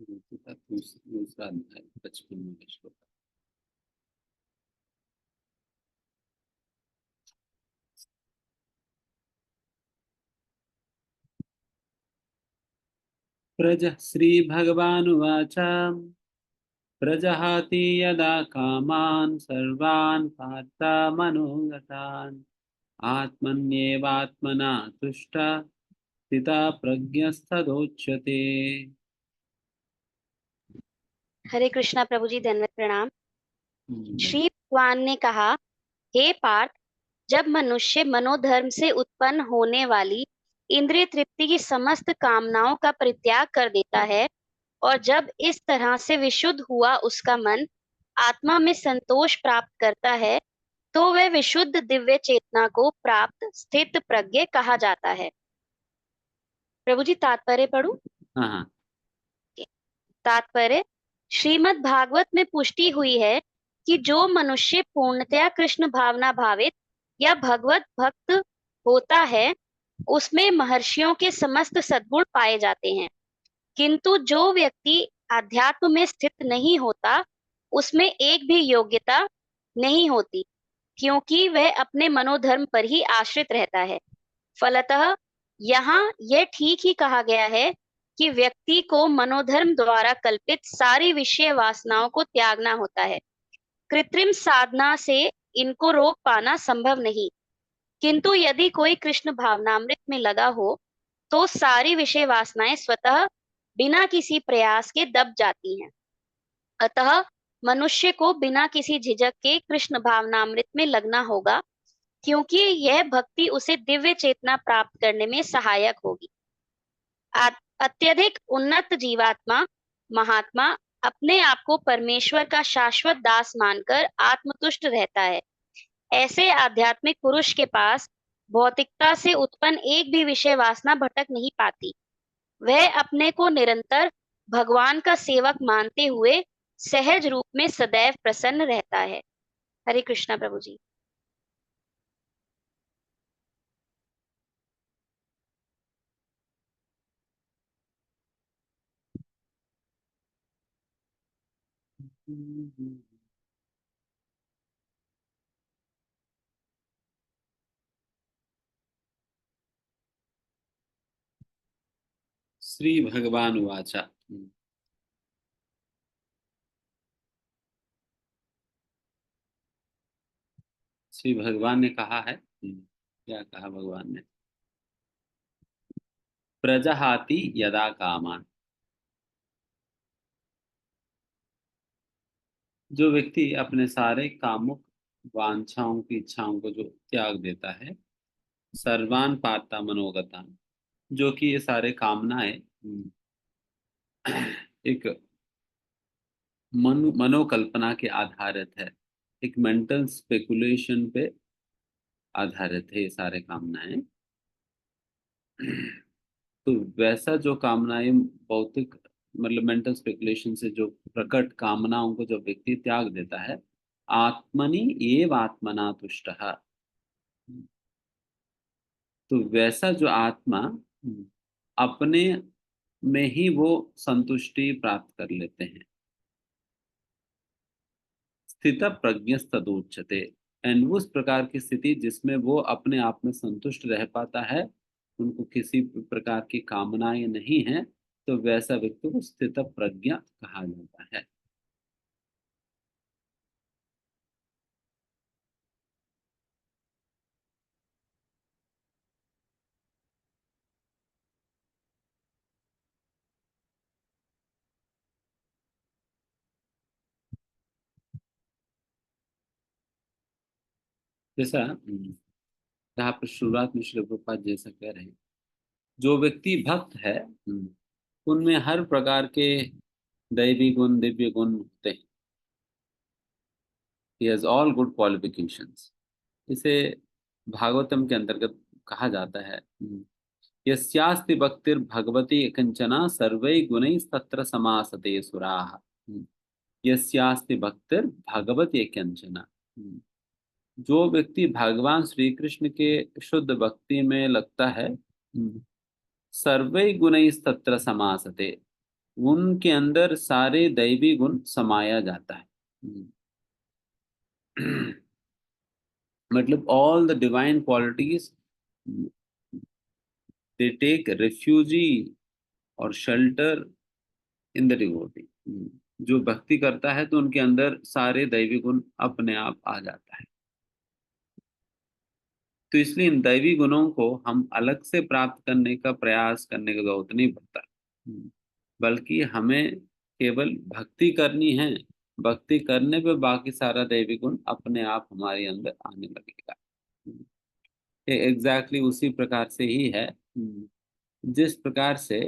दूसरा अध्याय 55वां श्लोक। श्री भगवानुवाच प्रजहाति यदा कामान् सर्वान् पार्थ मनोगतान् आत्मन्येवात्मना तुष्टः स्थितः प्रज्ञस्तदोच्यते। हरे कृष्णा प्रभु जी, धन्यवाद, प्रणाम। श्री भगवान ने कहा, हे पार्थ, जब मनुष्य मनोधर्म से उत्पन्न होने वाली इंद्रिय तृप्ति की समस्त कामनाओं का परित्याग कर देता है और जब इस तरह से विशुद्ध हुआ उसका मन आत्मा में संतोष प्राप्त करता है, तो वह विशुद्ध दिव्य चेतना को प्राप्त स्थित प्रज्ञ कहा जाता है। प्रभु जी, तात्पर्य पढ़ूं? हाँ हाँ। तात्पर्य, श्रीमद् भागवत में पुष्टि हुई है कि जो मनुष्य पूर्णतया कृष्ण भावना भावित या भगवत भक्त होता है, उसमें महर्षियों के समस्त सद्गुण पाए जाते हैं। किंतु जो व्यक्ति अध्यात्म में स्थित नहीं होता, उसमें एक भी योग्यता नहीं होती, क्योंकि वह अपने मनोधर्म पर ही आश्रित रहता है। फलतः यहाँ यह ठीक ही कहा गया है कि व्यक्ति को मनोधर्म द्वारा कल्पित सारी विषय वासनाओं को त्यागना होता है। कृत्रिम साधना से इनको रोक पाना संभव नहीं, किंतु यदि कोई कृष्ण भावनामृत में लगा हो, तो सारी विषय वासनाएं स्वतः बिना किसी प्रयास के दब जाती हैं। अतः मनुष्य को बिना किसी झिझक के कृष्ण भावनामृत में लगना होगा, क्योंकि यह भक्ति उसे दिव्य चेतना प्राप्त करने में सहायक होगी। अत्यधिक उन्नत जीवात्मा महात्मा अपने आप को परमेश्वर का शाश्वत दास मानकर आत्मतुष्ट रहता है। ऐसे आध्यात्मिक पुरुष के पास भौतिकता से उत्पन्न एक भी विषय वासना भटक नहीं पाती। वह अपने को निरंतर भगवान का सेवक मानते हुए सहज रूप में सदैव प्रसन्न रहता है। हरे कृष्णा प्रभु जी। श्री भगवान वाचा। श्री भगवान ने कहा है, क्या कहा भगवान ने? प्रजहाति यदा कामान, जो व्यक्ति अपने सारे कामुक वांछाओं की इच्छाओं को जो त्याग देता है, सर्वान पार्ता मनोगतान, जो कि ये सारे कामनाएं एक मनोकल्पना के आधारित है, एक मेंटल स्पेकुलेशन पे आधारित है ये सारे कामनाएं। तो वैसा जो कामनाएं भौतिक मतलब मेंटल स्पेकुलेशन से जो प्रकट कामनाओं को जो व्यक्ति त्याग देता है, आत्मनि एव आत्मना तुष्टः, तो वैसा जो आत्मा अपने में ही वो संतुष्टि प्राप्त कर लेते हैं। स्थित प्रज्ञस्तदुच्यते, एंड उस प्रकार की स्थिति जिसमें वो अपने आप में संतुष्ट रह पाता है, उनको किसी प्रकार की कामनाएं नहीं है, तो वैसा व्यक्ति को स्थित प्रज्ञा कहा जाता है। जैसा जहाँ पर शुरुआत में श्री प्रभुपाद जैसा कह रहे हैं, जो व्यक्ति भक्त है उनमें हर प्रकार के दैवी गुण दिव्य गुण होते हैं। He has all good qualifications। इसे भागवतम के अंतर्गत कहा जाता है, यस्यास्ति भक्तिर्भगवती कंचना सर्वै गुणैस्तत्र समासते सुराः। यस्यास्ति भक्तिर्भगवती कंचना, जो व्यक्ति भगवान श्री कृष्ण के शुद्ध भक्ति में लगता है, सर्वै गुणैस्तत्र समासते, उनके अंदर सारे दैवी गुण समाया जाता है। मतलब all the divine qualities they take refugee और शेल्टर इन द डिवोटी। जो भक्ति करता है तो उनके अंदर सारे दैवी गुण अपने आप आ जाता है। तो इसलिए इन दैवी गुणों को हम अलग से प्राप्त करने का प्रयास करने की जरूरत नहीं पड़ता, बल्कि हमें केवल भक्ति करनी है। भक्ति करने पे बाकी सारा दैवी गुण अपने आप हमारे अंदर आने लगेगा। ये एग्जैक्टली उसी प्रकार से ही है जिस प्रकार से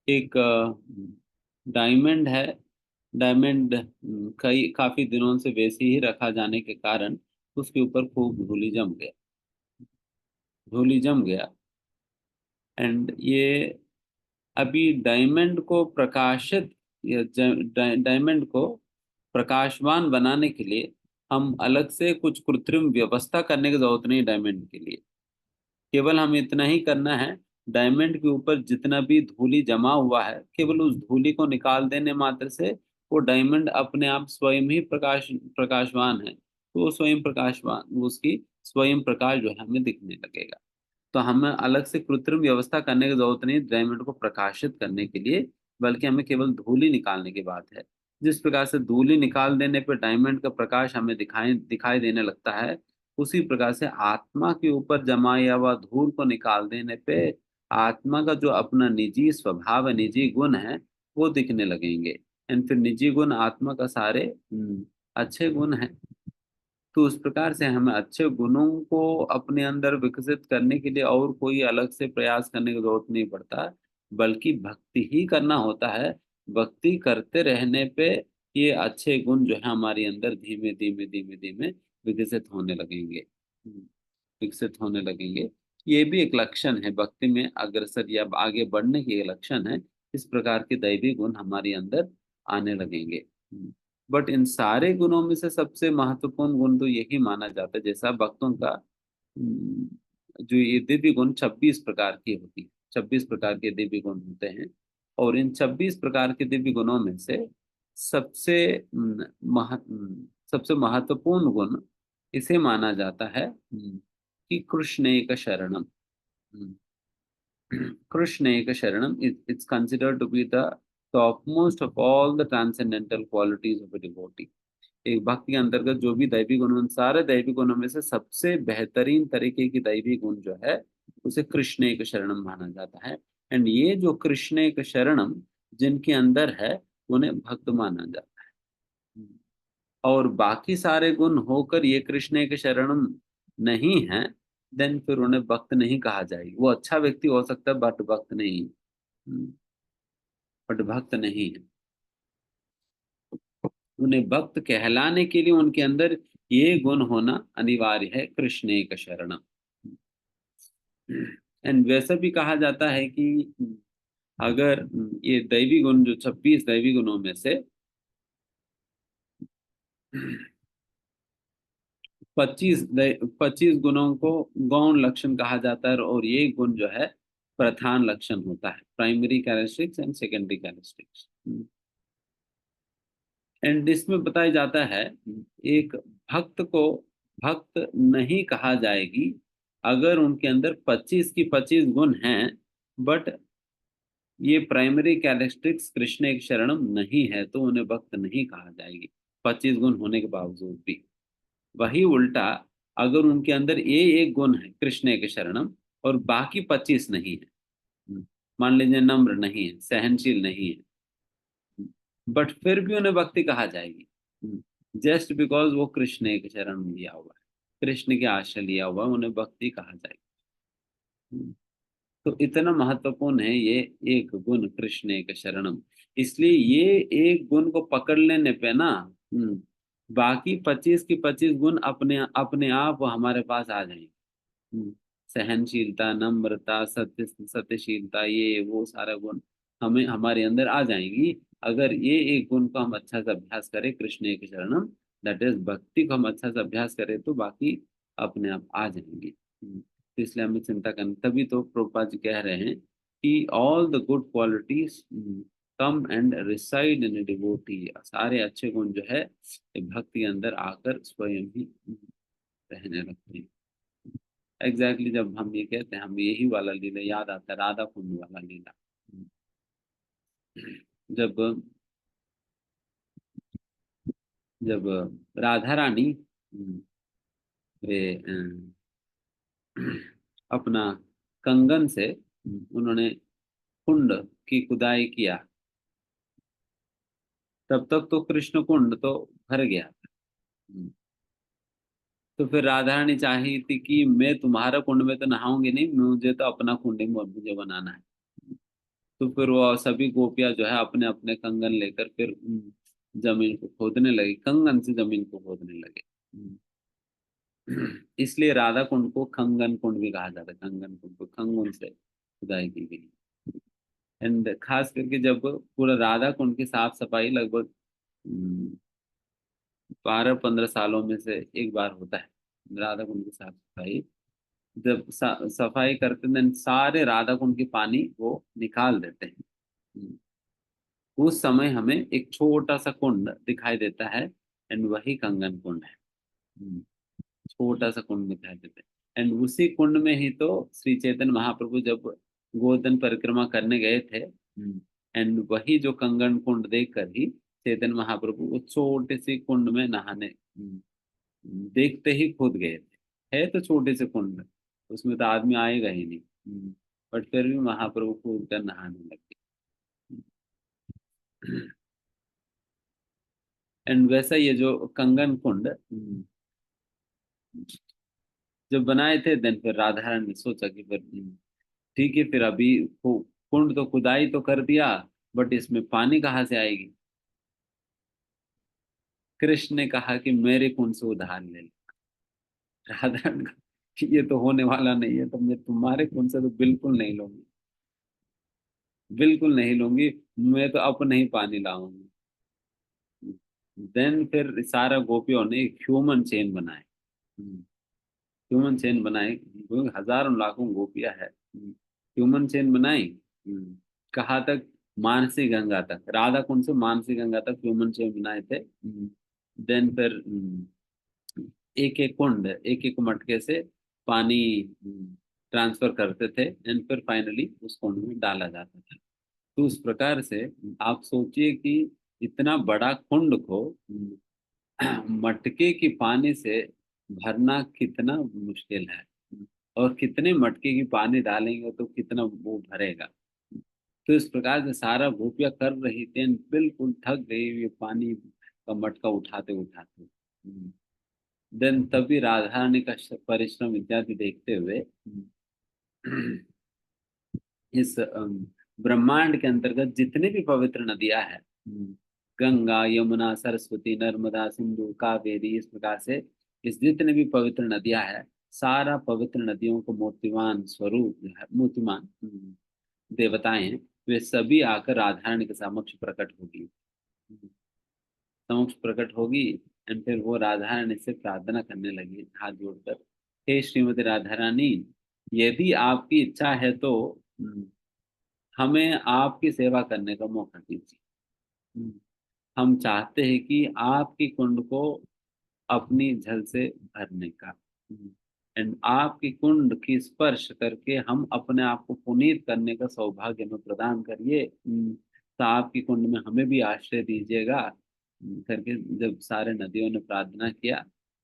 एक डायमंड है। डायमंड कई काफी दिनों से वैसे ही रखा जाने के कारण उसके ऊपर खूब धूली जम गया। एंड ये अभी डायमंड को प्रकाशित या डायमंड को प्रकाशवान बनाने के लिए हम अलग से कुछ कृत्रिम व्यवस्था करने की जरूरत नहीं डायमंड के लिए। केवल हम इतना ही करना है, डायमंड के ऊपर जितना भी धूली जमा हुआ है केवल उस धूली को निकाल देने मात्र से वो डायमंड अपने आप स्वयं ही प्रकाशवान है। तो वो स्वयं प्रकाशवान, उसकी स्वयं प्रकाश जो है हमें दिखने लगेगा। तो हमें अलग से कृत्रिम व्यवस्था करने की जरूरत नहीं डायमंड को प्रकाशित करने के लिए, बल्कि हमें केवल धूली निकालने की बात है। जिस प्रकार से धूली निकाल देने पर डायमंड का प्रकाश हमें दिखाई दिखाई देने लगता है, उसी प्रकार से आत्मा के ऊपर जमाया हुआ धूल को निकाल देने पे आत्मा का जो अपना निजी स्वभाव है, निजी गुण है, वो दिखने लगेंगे। एंड फिर निजी गुण आत्मा का सारे अच्छे गुण हैं। तो उस प्रकार से हमें अच्छे गुणों को अपने अंदर विकसित करने के लिए और कोई अलग से प्रयास करने की जरूरत नहीं पड़ता, बल्कि भक्ति ही करना होता है। भक्ति करते रहने पे ये अच्छे गुण जो है हमारे अंदर धीमे धीमे धीमे धीमे विकसित होने लगेंगे। विकसित होने लगेंगे। ये भी एक लक्षण है भक्ति में अग्रसर या आगे बढ़ने की एक लक्षण है। इस प्रकार के दैवी गुण हमारे अंदर आने लगेंगे। बट इन सारे गुणों में से सबसे महत्वपूर्ण गुण तो यही माना जाता है, जैसा भक्तों का जो ये दिव्य गुण 26 प्रकार की होती है। 26 प्रकार के दिव्य गुण होते हैं और इन 26 प्रकार के दिव्य गुणों में से सबसे सबसे महत्वपूर्ण गुण इसे माना जाता है कि कृष्ण एक शरणम। कृष्ण एक शरणम it's considered to be the topmost of all the transcendental qualities of a devotee। एक भक्त के अंतर्गत जो भी दैवी गुण, उन सारे दैवी गुणों में से सबसे बेहतरीन तरीके की दैवी गुण जो है उसे कृष्ण एक शरणम माना जाता है। एंड ये जो कृष्ण एक शरणम जिनके अंदर है उन्हें भक्त माना जाता है। और बाकी सारे गुण होकर ये कृष्ण एक शरणम नहीं है, देन फिर उन्हें भक्त नहीं कहा जाएगी। वो अच्छा व्यक्ति हो सकता है बट भक्त नहीं, बट भक्त नहीं है। उन्हें भक्त कहलाने के लिए उनके अंदर ये गुण होना अनिवार्य है, कृष्ण एक शरणम। एंड वैसा भी कहा जाता है कि अगर ये दैवी गुण जो 26 दैवी गुणों में से 25 गुणों को गौण लक्षण कहा जाता है और ये गुण जो है प्रधान लक्षण होता है, primary characteristics and secondary characteristics. And इसमें बताया जाता है एक भक्त को भक्त नहीं कहा जाएगी अगर उनके अंदर 25 की 25 गुण हैं, बट ये प्राइमरी कैरेक्टरिस्टिक्स कृष्ण एक शरणम नहीं है तो उन्हें भक्त नहीं कहा जाएगी 25 गुण होने के बावजूद भी। वही उल्टा, अगर उनके अंदर ये एक गुण है कृष्ण एक शरणम और बाकी 25 नहीं है, मान लीजिए नम्र नहीं है, सहनशील नहीं है, बट फिर भी उन्हें भक्ति कहा जाएगी जस्ट बिकॉज वो कृष्ण एक शरण लिया हुआ है, कृष्ण के आश्रय लिया हुआ है, उन्हें भक्ति कहा जाएगी। तो इतना महत्वपूर्ण है ये एक गुण कृष्ण एक शरणम। इसलिए ये एक गुण को पकड़ लेने पे ना बाकी 25 की 25 गुण अपने अपने आप वो हमारे पास आ जाएंगे। सहनशीलता, नम्रता, सत्यशीलता, ये वो सारा गुण हमें हमारे अंदर आ जाएंगी अगर ये एक गुण को हम अच्छा से अभ्यास करें, कृष्ण एक शरणम, दैट इज भक्ति को हम अच्छा से अभ्यास करें तो बाकी अपने आप आ जाएंगे। तो इसलिए हमें चिंता करनी, तभी तो प्रभुपाद जी कह रहे हैं कि all the good qualities come and reside in devotee, सारे अच्छे गुण जो है ये भक्ति के अंदर आकर स्वयं ही रहने लगते हैं। एग्जैक्टली जब हम ये कहते हैं, हम यही वाला लीला याद आता है, राधा कुंड वाला लीला। जब जब राधा रानी वे अपना कंगन से उन्होंने कुंड की खुदाई किया, तब तक तो कृष्ण कुंड तो भर गया था। तो फिर राधा रानी चाही थी कि मैं तुम्हारा कुंड में तो नहाऊंगी नहीं, मुझे तो अपना कुंड ही मुझे बनाना है। तो फिर वो सभी गोपियां जो है अपने अपने कंगन लेकर फिर जमीन को खोदने लगी, कंगन से जमीन को खोदने लगे। इसलिए राधा कुंड को खंगन कुंड भी कहा जाता है, खंगन कुंड को खंगन से खुदाई की गई। एंड खास करके जब पूरा राधा कुंड की साफ सफाई लगभग 12-15 सालों में से एक बार होता है, राधा कुंड की साफ सफाई। जब सफाई करते हैं सारे राधा कुंड की पानी वो निकाल देते हैं। उस समय हमें एक छोटा सा कुंड दिखाई देता है, एंड वही कंगन कुंड है। हम्म, छोटा सा कुंड दिखाई देता है, एंड उसी कुंड में ही तो श्री चैतन्य महाप्रभु जब गोवर्धन परिक्रमा करने गए थे, एंड वही जो कंगन कुंड देखकर ही चैतन्य महाप्रभु उस छोटे से कुंड में नहाने देखते ही कूद गए थे। है तो छोटे से कुंड, उसमें तो आदमी आएगा ही नहीं, बट फिर भी महाप्रभु कूद कर नहाने लगे। एंड वैसा ये जो कंगन कुंड जब बनाए थे, देन फिर राधा रानी ने सोचा कि फिर ठीक है, फिर अभी कुंड तो खुदाई तो कर दिया, बट इसमें पानी कहाँ से आएगी। कृष्ण ने कहा कि मेरे कुंड से उधार ले लो। राधा रानी ने कहा कि ये तो होने वाला नहीं है, तो मैं तुम्हारे कुंड से तो बिल्कुल नहीं लूंगी, बिल्कुल नहीं लूंगी, मैं तो अपने ही पानी लाऊंगी। देन फिर सारा गोपियों ने एक ह्यूमन चेन बनाए, ह्यूमन चेन बनाई, क्योंकि हजारों लाखों गोपियां है। ह्यूमन चेन बनाई, कहाँ तक, मानसी गंगा तक, राधा कुंड से मानसी गंगा तक ह्यूमन चेन बनाए थे। देन फिर एक एक कुंड, एक एक मटके से पानी ट्रांसफर करते थे, एंड फिर फाइनली उस कुंड में डाला जाता था। तो उस प्रकार से आप सोचिए कि इतना बड़ा कुंड को मटके की पानी से भरना कितना मुश्किल है, और कितने मटके की पानी डालेंगे तो कितना वो भरेगा। तो इस प्रकार से सारा गोपियां कर रही थी, बिल्कुल थक गई ये पानी का मटका उठाते उठाते। देन तभी राधा रानी का परिश्रम इत्यादि देखते हुए इस ब्रह्मांड के अंतर्गत जितने भी पवित्र नदियां हैं, गंगा यमुना सरस्वती नर्मदा सिंधु कावेरी, इस प्रकार से इस जितने भी पवित्र नदियां हैं, सारा पवित्र नदियों को मूर्तिमान स्वरूप जो है, मूर्तिमान देवताएं हैं, वे सभी आकर राधा रानी के समक्ष प्रकट होगी, समक्ष प्रकट होगी। एंड फिर वो राधा रानी से प्रार्थना करने लगी हाथ जोड़कर, हे श्रीमती राधा रानी, यदि आपकी इच्छा है तो हमें आपकी सेवा करने का मौका दीजिए। हम चाहते हैं कि आपकी कुंड को अपनी जल से भरने का, एंड आपकी कुंड की स्पर्श करके हम अपने आप को पुनीत करने का सौभाग्य में प्रदान करिए। तो आपकी कुंड में हमें भी आश्रय दीजिएगा। करके जब सारे नदियों ने प्रार्थना किया,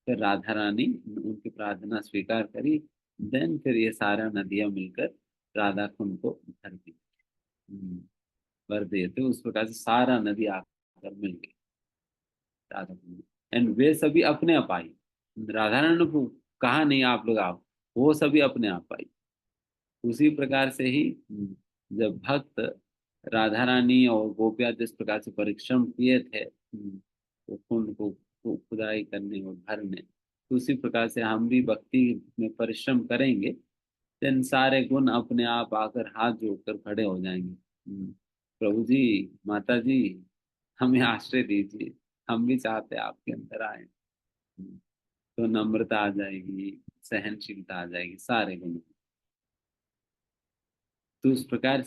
फिर राधा रानी उनकी प्रार्थना स्वीकार करी। देन फिर ये सारा नदियां मिलकर राधा कुंड को भर दी, भर दिए थे। उस प्रकार से सारा नदी आकर मिल गई राधा कुंड, एंड वे सभी अपने आप आई। राधा रानी को कहा नहीं आप लोग आओ, वो सभी अपने आप आई। उसी प्रकार से ही जब भक्त राधा रानी और गोपियां जिस प्रकार से परिश्रम किए थे तो कुंड को खुदाई करने और भरने, तो उसी प्रकार से हम भी भक्ति में परिश्रम करेंगे, then सारे गुण अपने आप आकर हाथ जोड़कर खड़े हो जाएंगे। प्रभु जी, माता जी, हमें आश्रय दीजिए, हम भी चाहते हैं आपके अंदर आए। तो नम्रता आ जाएगी, सहनशीलता आ जाएगी, सारे गुण। तो उस प्रकार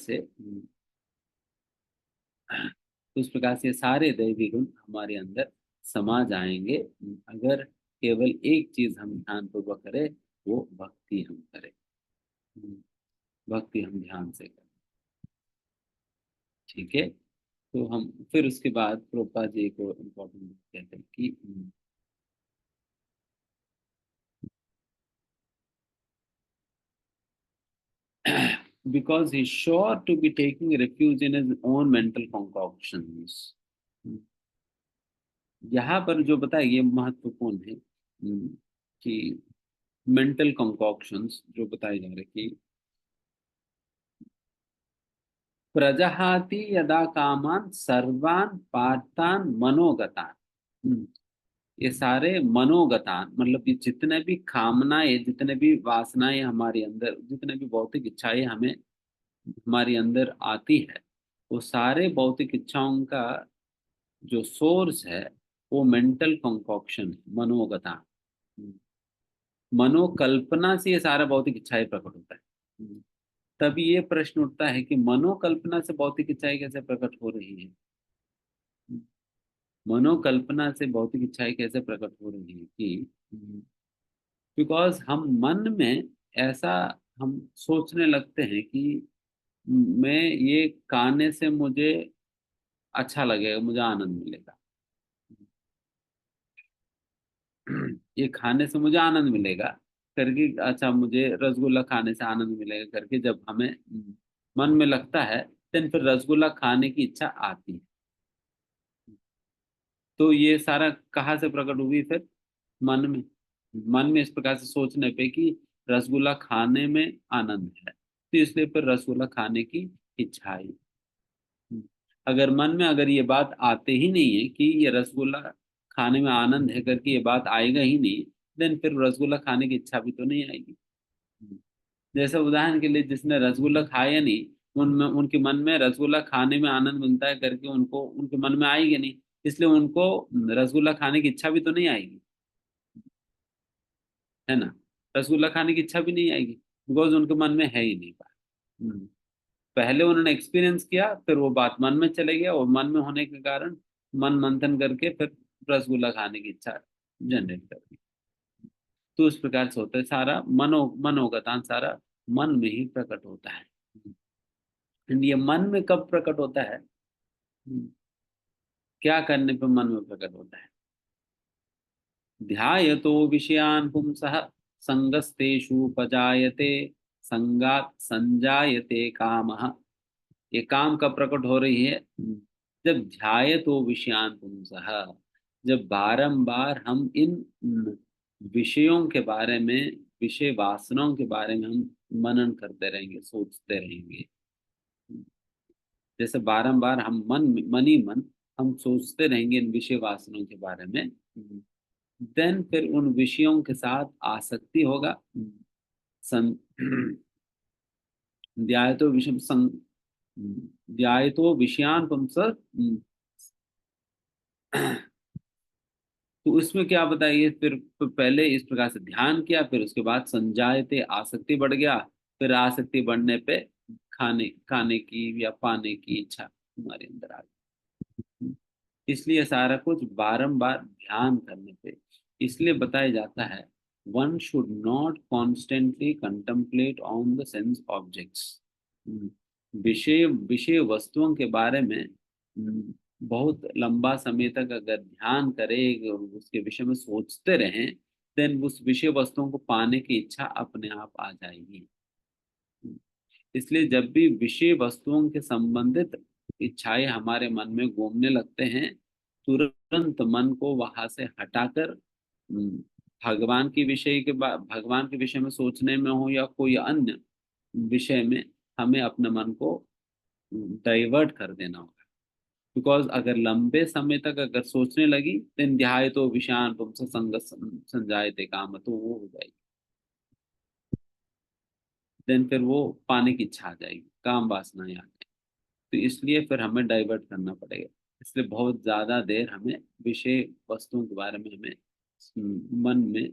से ये सारे दैवी गुण हमारे अंदर समा जाएंगे, अगर केवल एक चीज हम ध्यान पूर्वक करें, वो भक्ति हम करें। भक्ति हम ध्यान से करें। ठीक है। तो हम फिर उसके बाद प्रोपा जी को इम्पोर्टेंट कहते हैं कि because he's sure to be taking refuge in his own mental concoctions। यहाँ पर जो बताया ये महत्वपूर्ण है, कि मेंटल कंकॉक्शंस जो बताए जा रहे कि प्रजहाति यदा कामान सर्वान पार्थान मनोगतान। ये सारे मनोगतान मतलब ये जितने भी कामनाएं, जितने भी वासनाएं हमारे अंदर, जितने भी भौतिक इच्छाएं हमें हमारी अंदर आती है, वो सारे भौतिक इच्छाओं का जो सोर्स है वो मेंटल कंकॉक्शन, मनोगता, मनोकल्पना से ये सारा भौतिक इच्छाएं प्रकट होता है। तभी ये प्रश्न उठता है कि मनोकल्पना से भौतिक इच्छाएं कैसे प्रकट हो रही है। मनोकल्पना से भौतिक इच्छाएं कैसे प्रकट हो रही है कि बिकॉज हम मन में ऐसा हम सोचने लगते हैं कि मैं ये खाने से मुझे अच्छा लगेगा, मुझे आनंद मिलेगा। ये खाने से मुझे आनंद मिलेगा करके, अच्छा मुझे रसगुल्ला खाने से आनंद मिलेगा करके जब हमें मन में लगता है, देन फिर रसगुल्ला खाने की इच्छा आती है। तो ये सारा कहाँ से प्रकट हुई फिर? मन में। मन में इस प्रकार से सोचने पे कि रसगुल्ला खाने में आनंद है, तो इसलिए फिर रसगुल्ला खाने की इच्छा आई। अगर मन में अगर ये बात आते ही नहीं है कि ये रसगुल्ला खाने में आनंद है करके, ये बात आएगा ही नहीं, देन फिर रसगुल्ला खाने की इच्छा भी तो नहीं आएगी। जैसे उदाहरण के लिए जिसने रसगुल्ला खाया नहीं, उनमें उनके मन में रसगुल्ला खाने में आनंद मिलता है करके उनको उनके मन में आएगी नहीं, इसलिए उनको रसगुल्ला खाने की इच्छा भी तो नहीं आएगी, है ना। रसगुल्ला खाने की इच्छा भी नहीं आएगी, बिकॉज उनके मन में है ही नहीं बात। पहले उन्होंने एक्सपीरियंस किया, फिर वो बात मन में चले गया, और मन में होने के कारण मन मंथन करके फिर रसगुल्ला खाने की इच्छा जनरेट कर दी। तो उस प्रकार से होता है सारा मनोगतान सारा मन में ही प्रकट होता है। एंड ये मन में कब प्रकट होता है? क्या करने पर मन में प्रकट होता है? ध्यायतो विषयान् पुंसः संगस्तेषुपजायते संगात् संजायते कामः। ये काम कब प्रकट हो रही है? जब ध्यायतो विषयान् पुंसः, जब बारंबार हम इन विषयों के बारे में, विषय वासनाओं के बारे में हम मनन करते रहेंगे, सोचते रहेंगे। जैसे बारंबार हम मन ही मन हम सोचते रहेंगे इन विषय वासनाओं के बारे में, देन फिर उन विषयों के साथ आसक्ति होगा। सं ध्यायतो विषम सं ध्यायतो विषयान पुंस। तो उसमें क्या बताइए फिर? पहले इस प्रकार से ध्यान किया, फिर उसके बाद संजायते आसक्ति बढ़ गया, फिर आसक्ति बढ़ने पे खाने खाने की या पाने की इच्छा हमारे अंदर आ गई। इसलिए सारा कुछ बारंबार ध्यान करने पे इसलिए बताया जाता है, one should not constantly contemplate on the sense objects. विषय विषय वस्तुओं के बारे में बहुत लंबा समय तक अगर ध्यान करें, उसके विषय में सोचते रहें, देन उस विषय वस्तुओं को पाने की इच्छा अपने आप आ जाएगी। इसलिए जब भी विषय वस्तुओं के संबंधित इच्छाएं हमारे मन में घूमने लगते हैं, तुरंत मन को वहां से हटाकर भगवान की विषय के भगवान के विषय में सोचने में हो या कोई अन्य विषय में, हमें अपने मन को डाइवर्ट कर देना होगा। बिकॉज अगर लंबे समय तक अगर सोचने लगी, देन ध्याय तो विषयान पुंस संग संजायते काम, तो वो हो जाएगी। देन फिर वो पाने की इच्छा आ जाएगी, काम वासना आ जाएगी। तो इसलिए फिर हमें डाइवर्ट करना पड़ेगा। इसलिए बहुत ज्यादा देर हमें विषय वस्तुओं के बारे में हमें मन में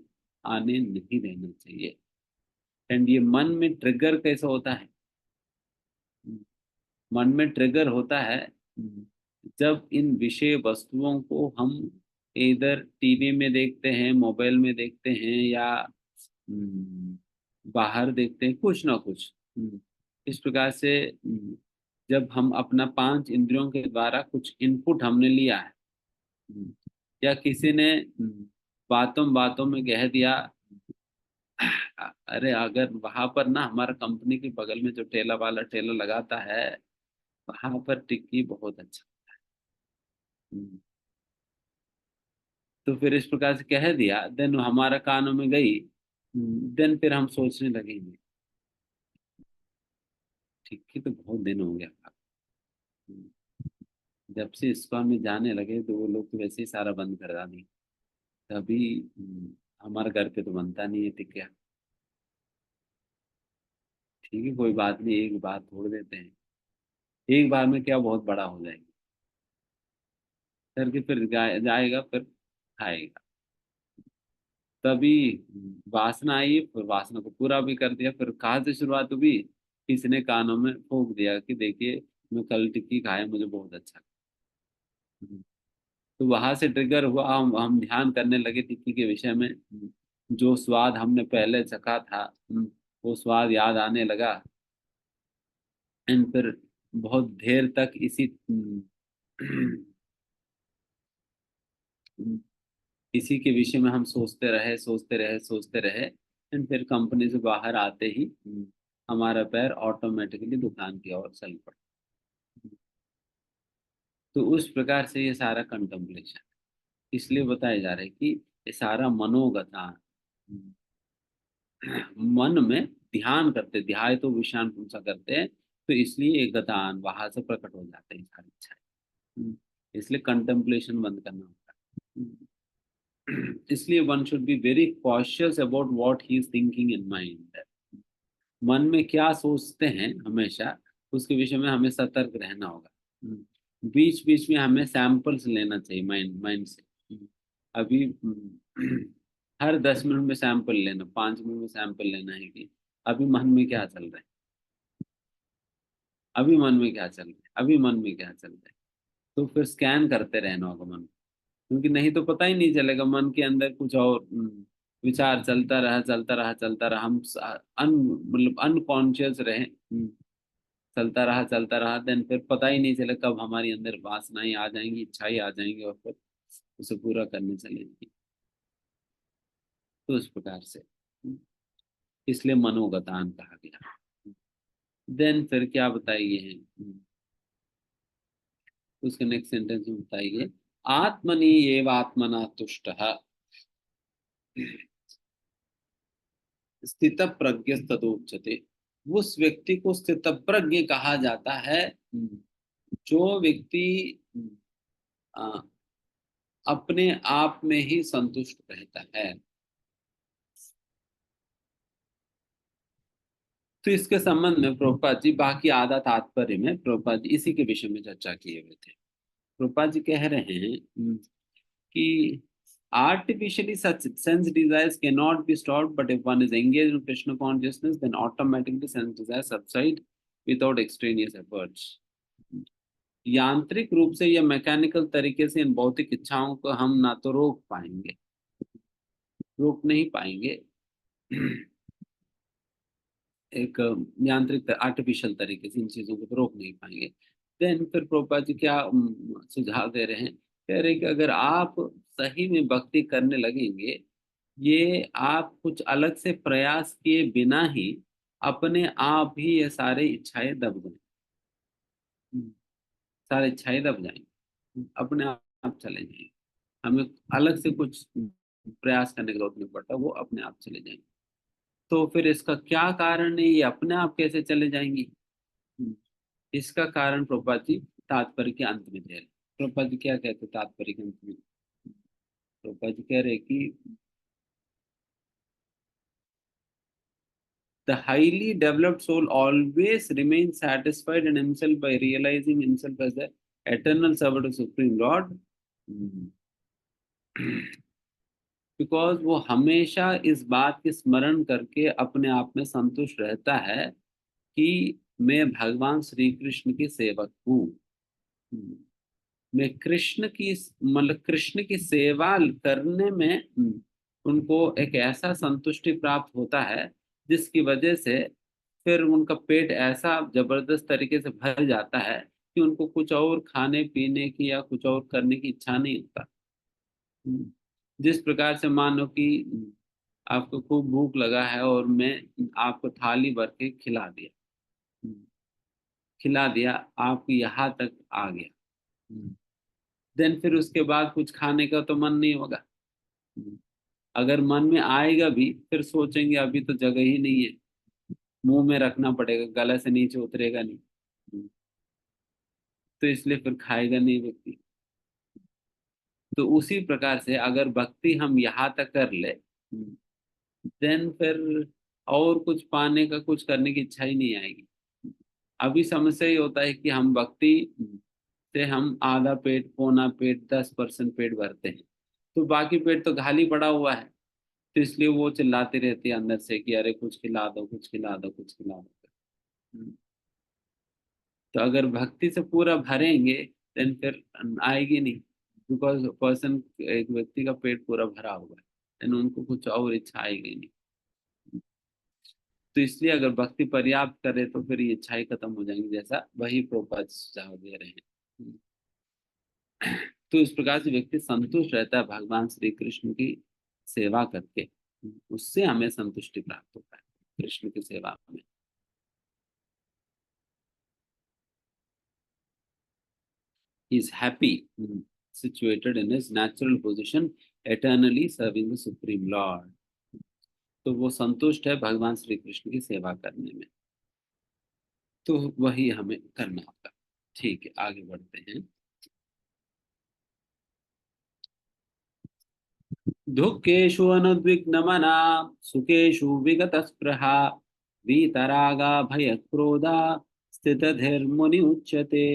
आने नहीं देना चाहिए। एंड ये मन में ट्रिगर कैसे होता है? मन में ट्रिगर होता है जब इन विषय वस्तुओं को हम इधर टीवी में देखते हैं, मोबाइल में देखते हैं, या हम्म, बाहर देखते हैं, कुछ ना कुछ इस प्रकार से। जब हम अपना पांच इंद्रियों के द्वारा कुछ इनपुट हमने लिया है, हम्म, या किसी ने बातों बातों में कह दिया, अरे अगर वहां पर ना हमारा कंपनी के बगल में जो ठेला वाला ठेला लगाता है, वहां पर टिक्की बहुत अच्छा। हम्म, तो फिर इस प्रकार से कह दिया, देन हमारा कानों में गई। देन फिर हम सोचने लगेंगे, टिक्की तो बहुत दिन हो गया। हम्म, जब से इस्कॉन में जाने लगे तो वो लोग तो वैसे ही सारा बंद करा दी। तभी हमारे घर पे तो बनता नहीं है टिक्का। ठीक है, कोई बात नहीं, एक बात छोड़ देते हैं। एक बार में क्या बहुत बड़ा हो जाएगा करके फिर जाएगा, फिर खाएगा। तभी वासना आई, फिर वासना को पूरा भी कर दिया। फिर कहाँ से शुरुआत हुई? किसी ने कानों में फूंक दिया कि देखिए, मैं कल टिक्की खाया, मुझे बहुत अच्छा लगा। तो वहां से ट्रिगर हुआ, हम ध्यान करने लगे टिक्की के विषय में। जो स्वाद हमने पहले चखा था, वो स्वाद याद आने लगा। एंड फिर बहुत देर तक इसी के विषय में हम सोचते रहे, सोचते रहे, सोचते रहे। एंड फिर कंपनी से बाहर आते ही हमारा पैर ऑटोमेटिकली दुकान की ओर चल पड़ा। तो उस प्रकार से ये सारा कंtemplation इसलिए बताया जा रहा है कि ये सारा मनोगता, मन में ध्यान करते, ध्याय तो विषयान पुंसा करते हैं, तो इसलिए एक गतान वहां से प्रकट हो जाते हैं सारी इच्छाएं। इसलिए कंटेम्पलेशन बंद करना होता है। इसलिए one should be very cautious about what he is thinking in mind. मन में क्या सोचते हैं हमेशा, उसके विषय में हमें सतर्क रहना होगा। बीच बीच में हमें सैंपल्स लेना चाहिए माइंड माइंड से। अभी हर 10 मिनट में सैंपल लेना, 5 मिनट में सैंपल लेना है कि अभी मन में क्या चल रहा है, अभी मन में क्या चल रहा है, अभी मन में क्या चल रहा है। तो फिर स्कैन करते रहना होगा मन, क्योंकि नहीं तो पता ही नहीं चलेगा, मन के अंदर कुछ और विचार चलता रहा, चलता रहा, चलता रहा। हम मतलब अनकॉन्शियस रहे, चलता रहा, चलता रहा। देन फिर पता ही नहीं चला कब हमारी अंदर वासनाएं आ जाएंगी, इच्छाएं आ जाएंगी, और फिर उसे पूरा करने चलेंगी। तो इस प्रकार से इसलिए मनोगतान कहा गया। देन फिर क्या बताइए हैं, उसके नेक्स्ट सेंटेंस में बताइए, आत्मनि एव आत्मना तुष्टः स्थित प्रज्ञ तदोच्यते। उस व्यक्ति को स्थित प्रज्ञ कहा जाता है जो व्यक्ति अ, अपने आप में ही संतुष्ट रहता है। तो इसके संबंध में प्रभुपाद जी बाकी आधा तात्पर्य में प्रभुपाद जी इसी के विषय में चर्चा किए हुए थे। प्रभुपाद जी कह रहे हैं कि artificially such sense desires cannot be stopped, but if one is engaged in Krishna consciousness, then automatically sense desires subside without extraneous efforts। यांत्रिक रूप से या मैकेनिकल तरीके से इन भौतिक इच्छाओं को हम ना तो रोक पाएंगे, रोक नहीं पाएंगे। एक यांत्रिक आर्टिफिशियल तरीके से इन चीजों को तो रोक नहीं पाएंगे। देन फिर प्रभुपाद जी क्या सुझाव दे रहे हैं? कह रहे हैं कि अगर आप सही में भक्ति करने लगेंगे, ये आप कुछ अलग से प्रयास किए बिना ही अपने आप ही ये सारे इच्छाएं दब गए, सारे इच्छाएं दब जाएंगे, अपने आप चले जाएंगे। हमें अलग से कुछ प्रयास करने की जरूरत नहीं पड़ता, वो अपने आप चले जाएंगे। तो फिर इसका क्या कारण है, ये अपने आप कैसे चले जाएंगी? इसका कारण प्रभुपाद जी तात्पर्य के अंत में दे रहे। प्रभुपाद जी क्या कहते हैं तात्पर्य के अंत में? प्रभुपाद जी कह रहे कि the highly developed soul always remains satisfied in himself by realizing himself as the eternal servant of Supreme Lord. Because वो हमेशा इस बात की स्मरण करके अपने आप में संतुष्ट रहता है कि मैं भगवान श्री कृष्ण की सेवक हूँ। हम्म, मैं कृष्ण की मतलब कृष्ण की सेवा करने में उनको एक ऐसा संतुष्टि प्राप्त होता है जिसकी वजह से फिर उनका पेट ऐसा जबरदस्त तरीके से भर जाता है कि उनको कुछ और खाने पीने की या कुछ और करने की इच्छा नहीं होता। हम्म, जिस प्रकार से मानो कि आपको खूब भूख लगा है और मैं आपको थाली भर के खिला दिया। हम्म, खिला दिया, आप यहाँ तक आ गया। देन फिर उसके बाद कुछ खाने का तो मन नहीं होगा। हम्म, अगर मन में आएगा भी फिर सोचेंगे अभी तो जगह ही नहीं है, मुंह में रखना पड़ेगा, गला से नीचे उतरेगा नहीं। तो इसलिए फिर खाएगा नहीं व्यक्ति। तो उसी प्रकार से अगर भक्ति हम यहाँ तक कर ले, देन फिर और कुछ पाने का, कुछ करने की इच्छा ही नहीं आएगी। अभी समस्या ही होता है कि हम भक्ति से हम आधा पेट, पौना पेट, 10% पेट भरते हैं, तो बाकी पेट तो खाली पड़ा हुआ है। तो इसलिए वो चिल्लाती रहती है अंदर से कि अरे कुछ खिला दो, कुछ खिला दो, कुछ खिला दो। हम्म, तो अगर भक्ति से पूरा भरेंगे देन फिर आएगी नहीं, बिकॉज पर्सन, एक व्यक्ति का पेट पूरा भरा हुआ है, देन उनको कुछ और इच्छा आएगी नहीं। तो इसलिए अगर भक्ति पर्याप्त करे तो फिर ये इच्छाएं खत्म हो जाएंगी, जैसा वही प्रोपात सुझाव दे रहे हैं। तो इस प्रकार से व्यक्ति संतुष्ट रहता है भगवान श्री कृष्ण की सेवा करके। उससे हमें संतुष्टि प्राप्त होता है कृष्ण की सेवा में। He is happy, situated in his natural position, eternally serving the Supreme Lord. तो वो संतुष्ट है भगवान श्री कृष्ण की सेवा करने में। तो वही हमें करना होगा। ठीक है, आगे बढ़ते हैं। दुःखेषु अनुद्विग्नमना सुखेषु विगतस्पृहा वीतरागा भयक्रोधा स्थितधीर्मुनि उच्यते।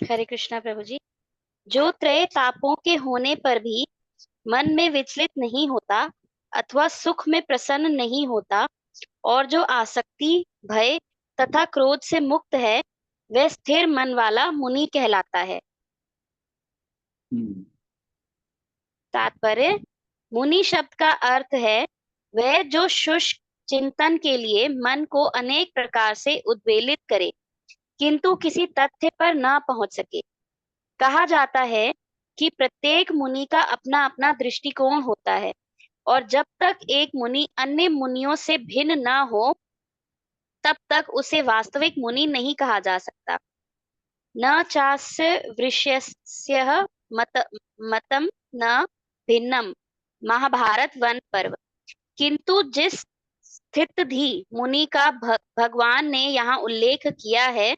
हरे कृष्णा प्रभु जी। जो त्रय तापों के होने पर भी मन में विचलित नहीं होता अथवा सुख में प्रसन्न नहीं होता और जो आसक्ति, भय तथा क्रोध से मुक्त है, वह स्थिर मन वाला मुनि कहलाता है। हम्म तात्पर्य, मुनि शब्द का अर्थ है वह जो शुष्क चिंतन के लिए मन को अनेक प्रकार से उद्वेलित करे किंतु किसी तथ्य पर न पहुंच सके। कहा जाता है कि प्रत्येक मुनि का अपना अपना दृष्टिकोण होता है और जब तक एक मुनि अन्य मुनियों से भिन्न न हो तब तक उसे वास्तविक मुनि नहीं कहा जा सकता। न चास्य वृष्यस्यः मत मतम न भिन्नम, महाभारत वन पर्व। किंतु जिस स्थितधि मुनि का भगवान ने यहाँ उल्लेख किया है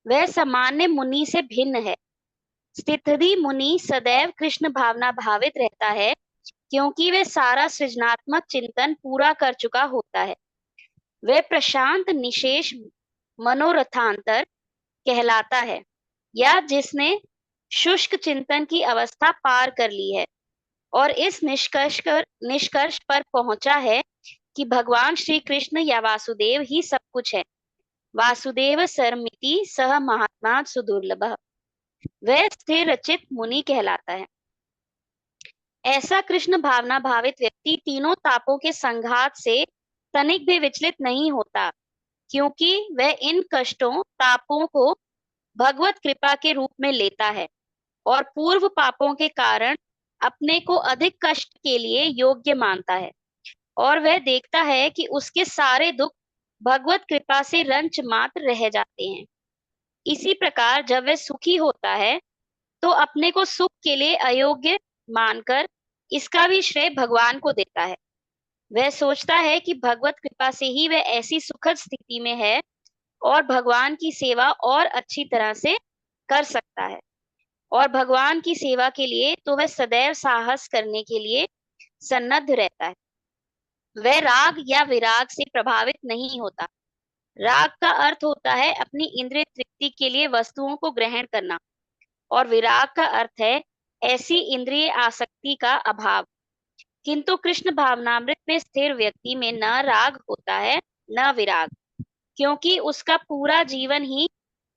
वह सामान्य मुनि से भिन्न है। स्थितधि मुनि सदैव कृष्ण भावना भावित रहता है क्योंकि वह सारा सृजनात्मक चिंतन पूरा कर चुका होता है। वह प्रशांत निशेष मनोरथांतर कहलाता है या जिसने शुष्क चिंतन की अवस्था पार कर ली है और इस निष्कर्ष पर पहुंचा है कि भगवान श्री कृष्ण या वासुदेव ही सब कुछ है। वासुदेव सर्वमिति सह महात्मा सुदुर्लभ, वह स्थिर रचित मुनि कहलाता है। ऐसा कृष्ण भावना भावित व्यक्ति तीनों तापों के संघात से तनिक भी विचलित नहीं होता क्योंकि वह इन कष्टों तापों को भगवत कृपा के रूप में लेता है और पूर्व पापों के कारण अपने को अधिक कष्ट के लिए योग्य मानता है और वह देखता है कि उसके सारे दुख भगवत कृपा से रंच मात्र रह जाते हैं। इसी प्रकार जब वह सुखी होता है तो अपने को सुख के लिए अयोग्य मानकर इसका भी श्रेय भगवान को देता है। वह सोचता है कि भगवत कृपा से ही वह ऐसी सुखद स्थिति में है और भगवान की सेवा और अच्छी तरह से कर सकता है और भगवान की सेवा के लिए तो वह सदैव साहस करने के लिए सन्नद्ध रहता है। वह राग या विराग से प्रभावित नहीं होता। राग का अर्थ होता है अपनी इंद्रिय तृप्ति के लिए वस्तुओं को ग्रहण करना और विराग का अर्थ है ऐसी इंद्रिय आसक्ति का अभाव। किंतु कृष्ण भावनामृत में स्थिर व्यक्ति में न राग होता है न विराग, क्योंकि उसका पूरा जीवन ही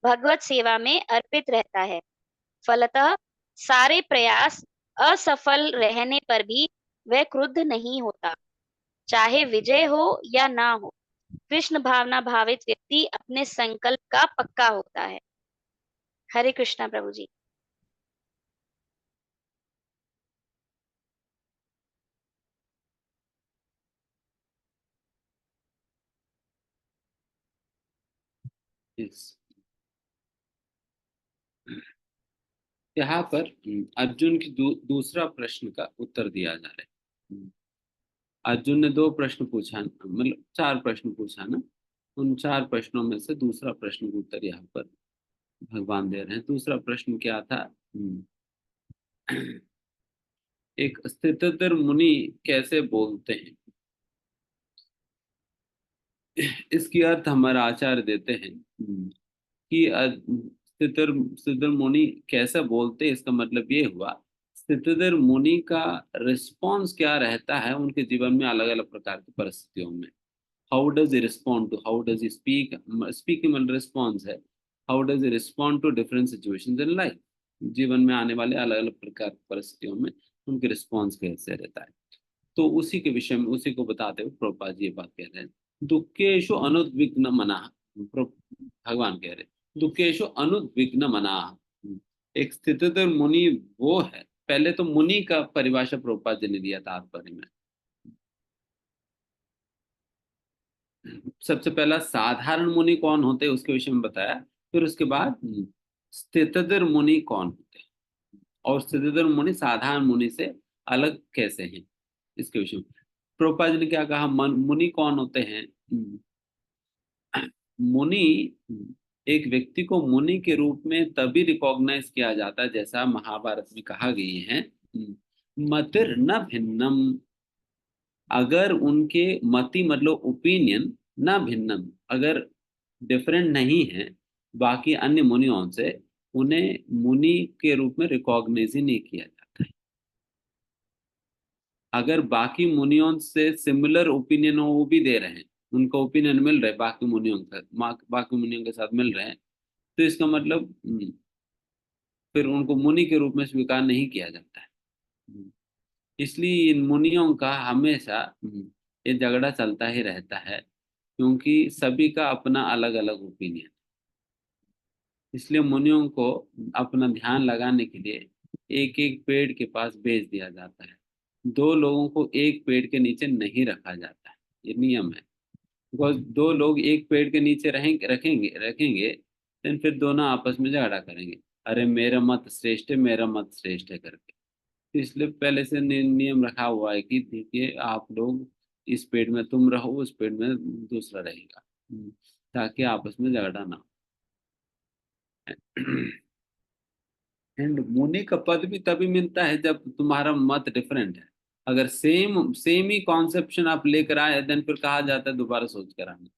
भगवत सेवा में अर्पित रहता है। फलतः सारे प्रयास असफल रहने पर भी वह क्रुद्ध नहीं होता, चाहे विजय हो या ना हो। कृष्ण भावना भावित व्यक्ति अपने संकल्प का पक्का होता है। हरे कृष्णा प्रभु जी। इस यहाँ पर अर्जुन की दूसरा प्रश्न का उत्तर दिया जा रहा है। अर्जुन ने दो प्रश्न पूछा, मतलब चार प्रश्न पूछा ना। उन चार प्रश्नों में से दूसरा प्रश्न का उत्तर यहाँ पर भगवान दे रहे हैं। दूसरा प्रश्न क्या था? एक स्थितधर मुनि कैसे बोलते हैं, इसकी अर्थ हमारा आचार्य देते हैं कि स्थितर स्थितर मुनि कैसे बोलते हैं, इसका मतलब ये हुआ स्थितर मुनि का रिस्पॉन्स क्या रहता है उनके जीवन में अलग अलग प्रकार की परिस्थितियों में। How does he respond to, how does he speaking मतलब रिस्पॉन्स है, how does he respond to different situations in life. जीवन में आने वाले अलग अलग प्रकार की परिस्थितियों में उनके रिस्पॉन्स कैसे रहता है। तो उसी के विषय में, उसी को बताते हुए प्रभुपाद जी ये बात कह रहे हैं। दुखेशु अनुद्विग्न मना, भगवान कह रहे हैं दुखेशु अनुद्विग्न मना। एक स्थितधर मुनि वो है, पहले तो मुनि का परिभाषा प्रभुपाद जी ने दिया तात्पर्य में। सबसे पहला साधारण मुनि कौन होते हैं उसके विषय में बताया, फिर उसके बाद स्थितधर मुनि कौन होते हैं और स्थितधर मुनि साधारण मुनि से अलग कैसे हैं, इसके विषय में प्रभुपाद जी ने क्या कहा। मुनि कौन होते हैं? मुनि, एक व्यक्ति को मुनि के रूप में तभी रिकॉग्नाइज किया जाता है, जैसा महाभारत में कहा गई है, मतिर न भिन्नम, अगर उनके मति मतलब ओपिनियन न भिन्नम, अगर डिफरेंट नहीं है बाकी अन्य मुनियों से, उन्हें मुनि के रूप में रिकॉग्नाइज ही नहीं किया जाता है। अगर बाकी मुनियों से सिमिलर ओपिनियन वो भी दे रहे हैं, उनका ओपिनियन मिल रहा है बाकी मुनियों के बाकी मुनियों के साथ मिल रहे हैं, तो इसका मतलब फिर उनको मुनि के रूप में स्वीकार नहीं किया जाता है। इसलिए इन मुनियों का हमेशा ये झगड़ा चलता ही रहता है, क्योंकि सभी का अपना अलग अलग ओपिनियन। इसलिए मुनियों को अपना ध्यान लगाने के लिए एक एक पेड़ के पास भेज दिया जाता है। दो लोगों को एक पेड़ के नीचे नहीं रखा जाता है, ये नियम है। बिकॉज दो लोग एक पेड़ के नीचे रहेंगे रखेंगे रखेंगे देन फिर दोनों आपस में झगड़ा करेंगे, अरे मेरा मत श्रेष्ठ है, मेरा मत श्रेष्ठ है करके। तो इसलिए पहले से नियम रखा हुआ है कि देखिए आप लोग इस पेड़ में तुम रहो, उस पेड़ में दूसरा रहेगा, ताकि आपस में झगड़ा ना हो। एंड मुनि का पद भी तभी मिलता है जब तुम्हारा मत डिफरेंट है। अगर सेम सेम ही कॉन्सेप्शन आप लेकर आए देन फिर कहा जाता है दोबारा सोच कर आना,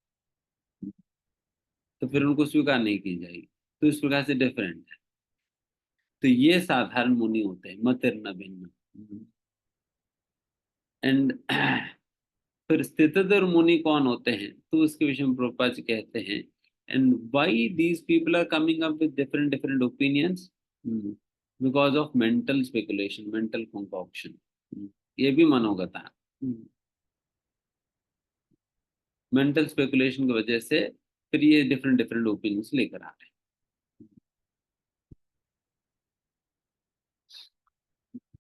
तो फिर उनको स्वीकार नहीं की जाएगी। तो इस प्रकार से डिफरेंट है। तो ये साधारण मुनि होते हैं, मतिर भिन्न। एंड फिर स्थितधर मुनि कौन होते हैं, तो उसके विषय में प्रभुपाद जी कहते हैं, and why these people are coming up with different different opinions, because of mental speculation, mental concoction. ये भी मनोगता, मेंटल स्पेकुलेशन की वजह से फिर ये डिफरेंट डिफरेंट ओपिनियंस लेकर आ रहे हैं।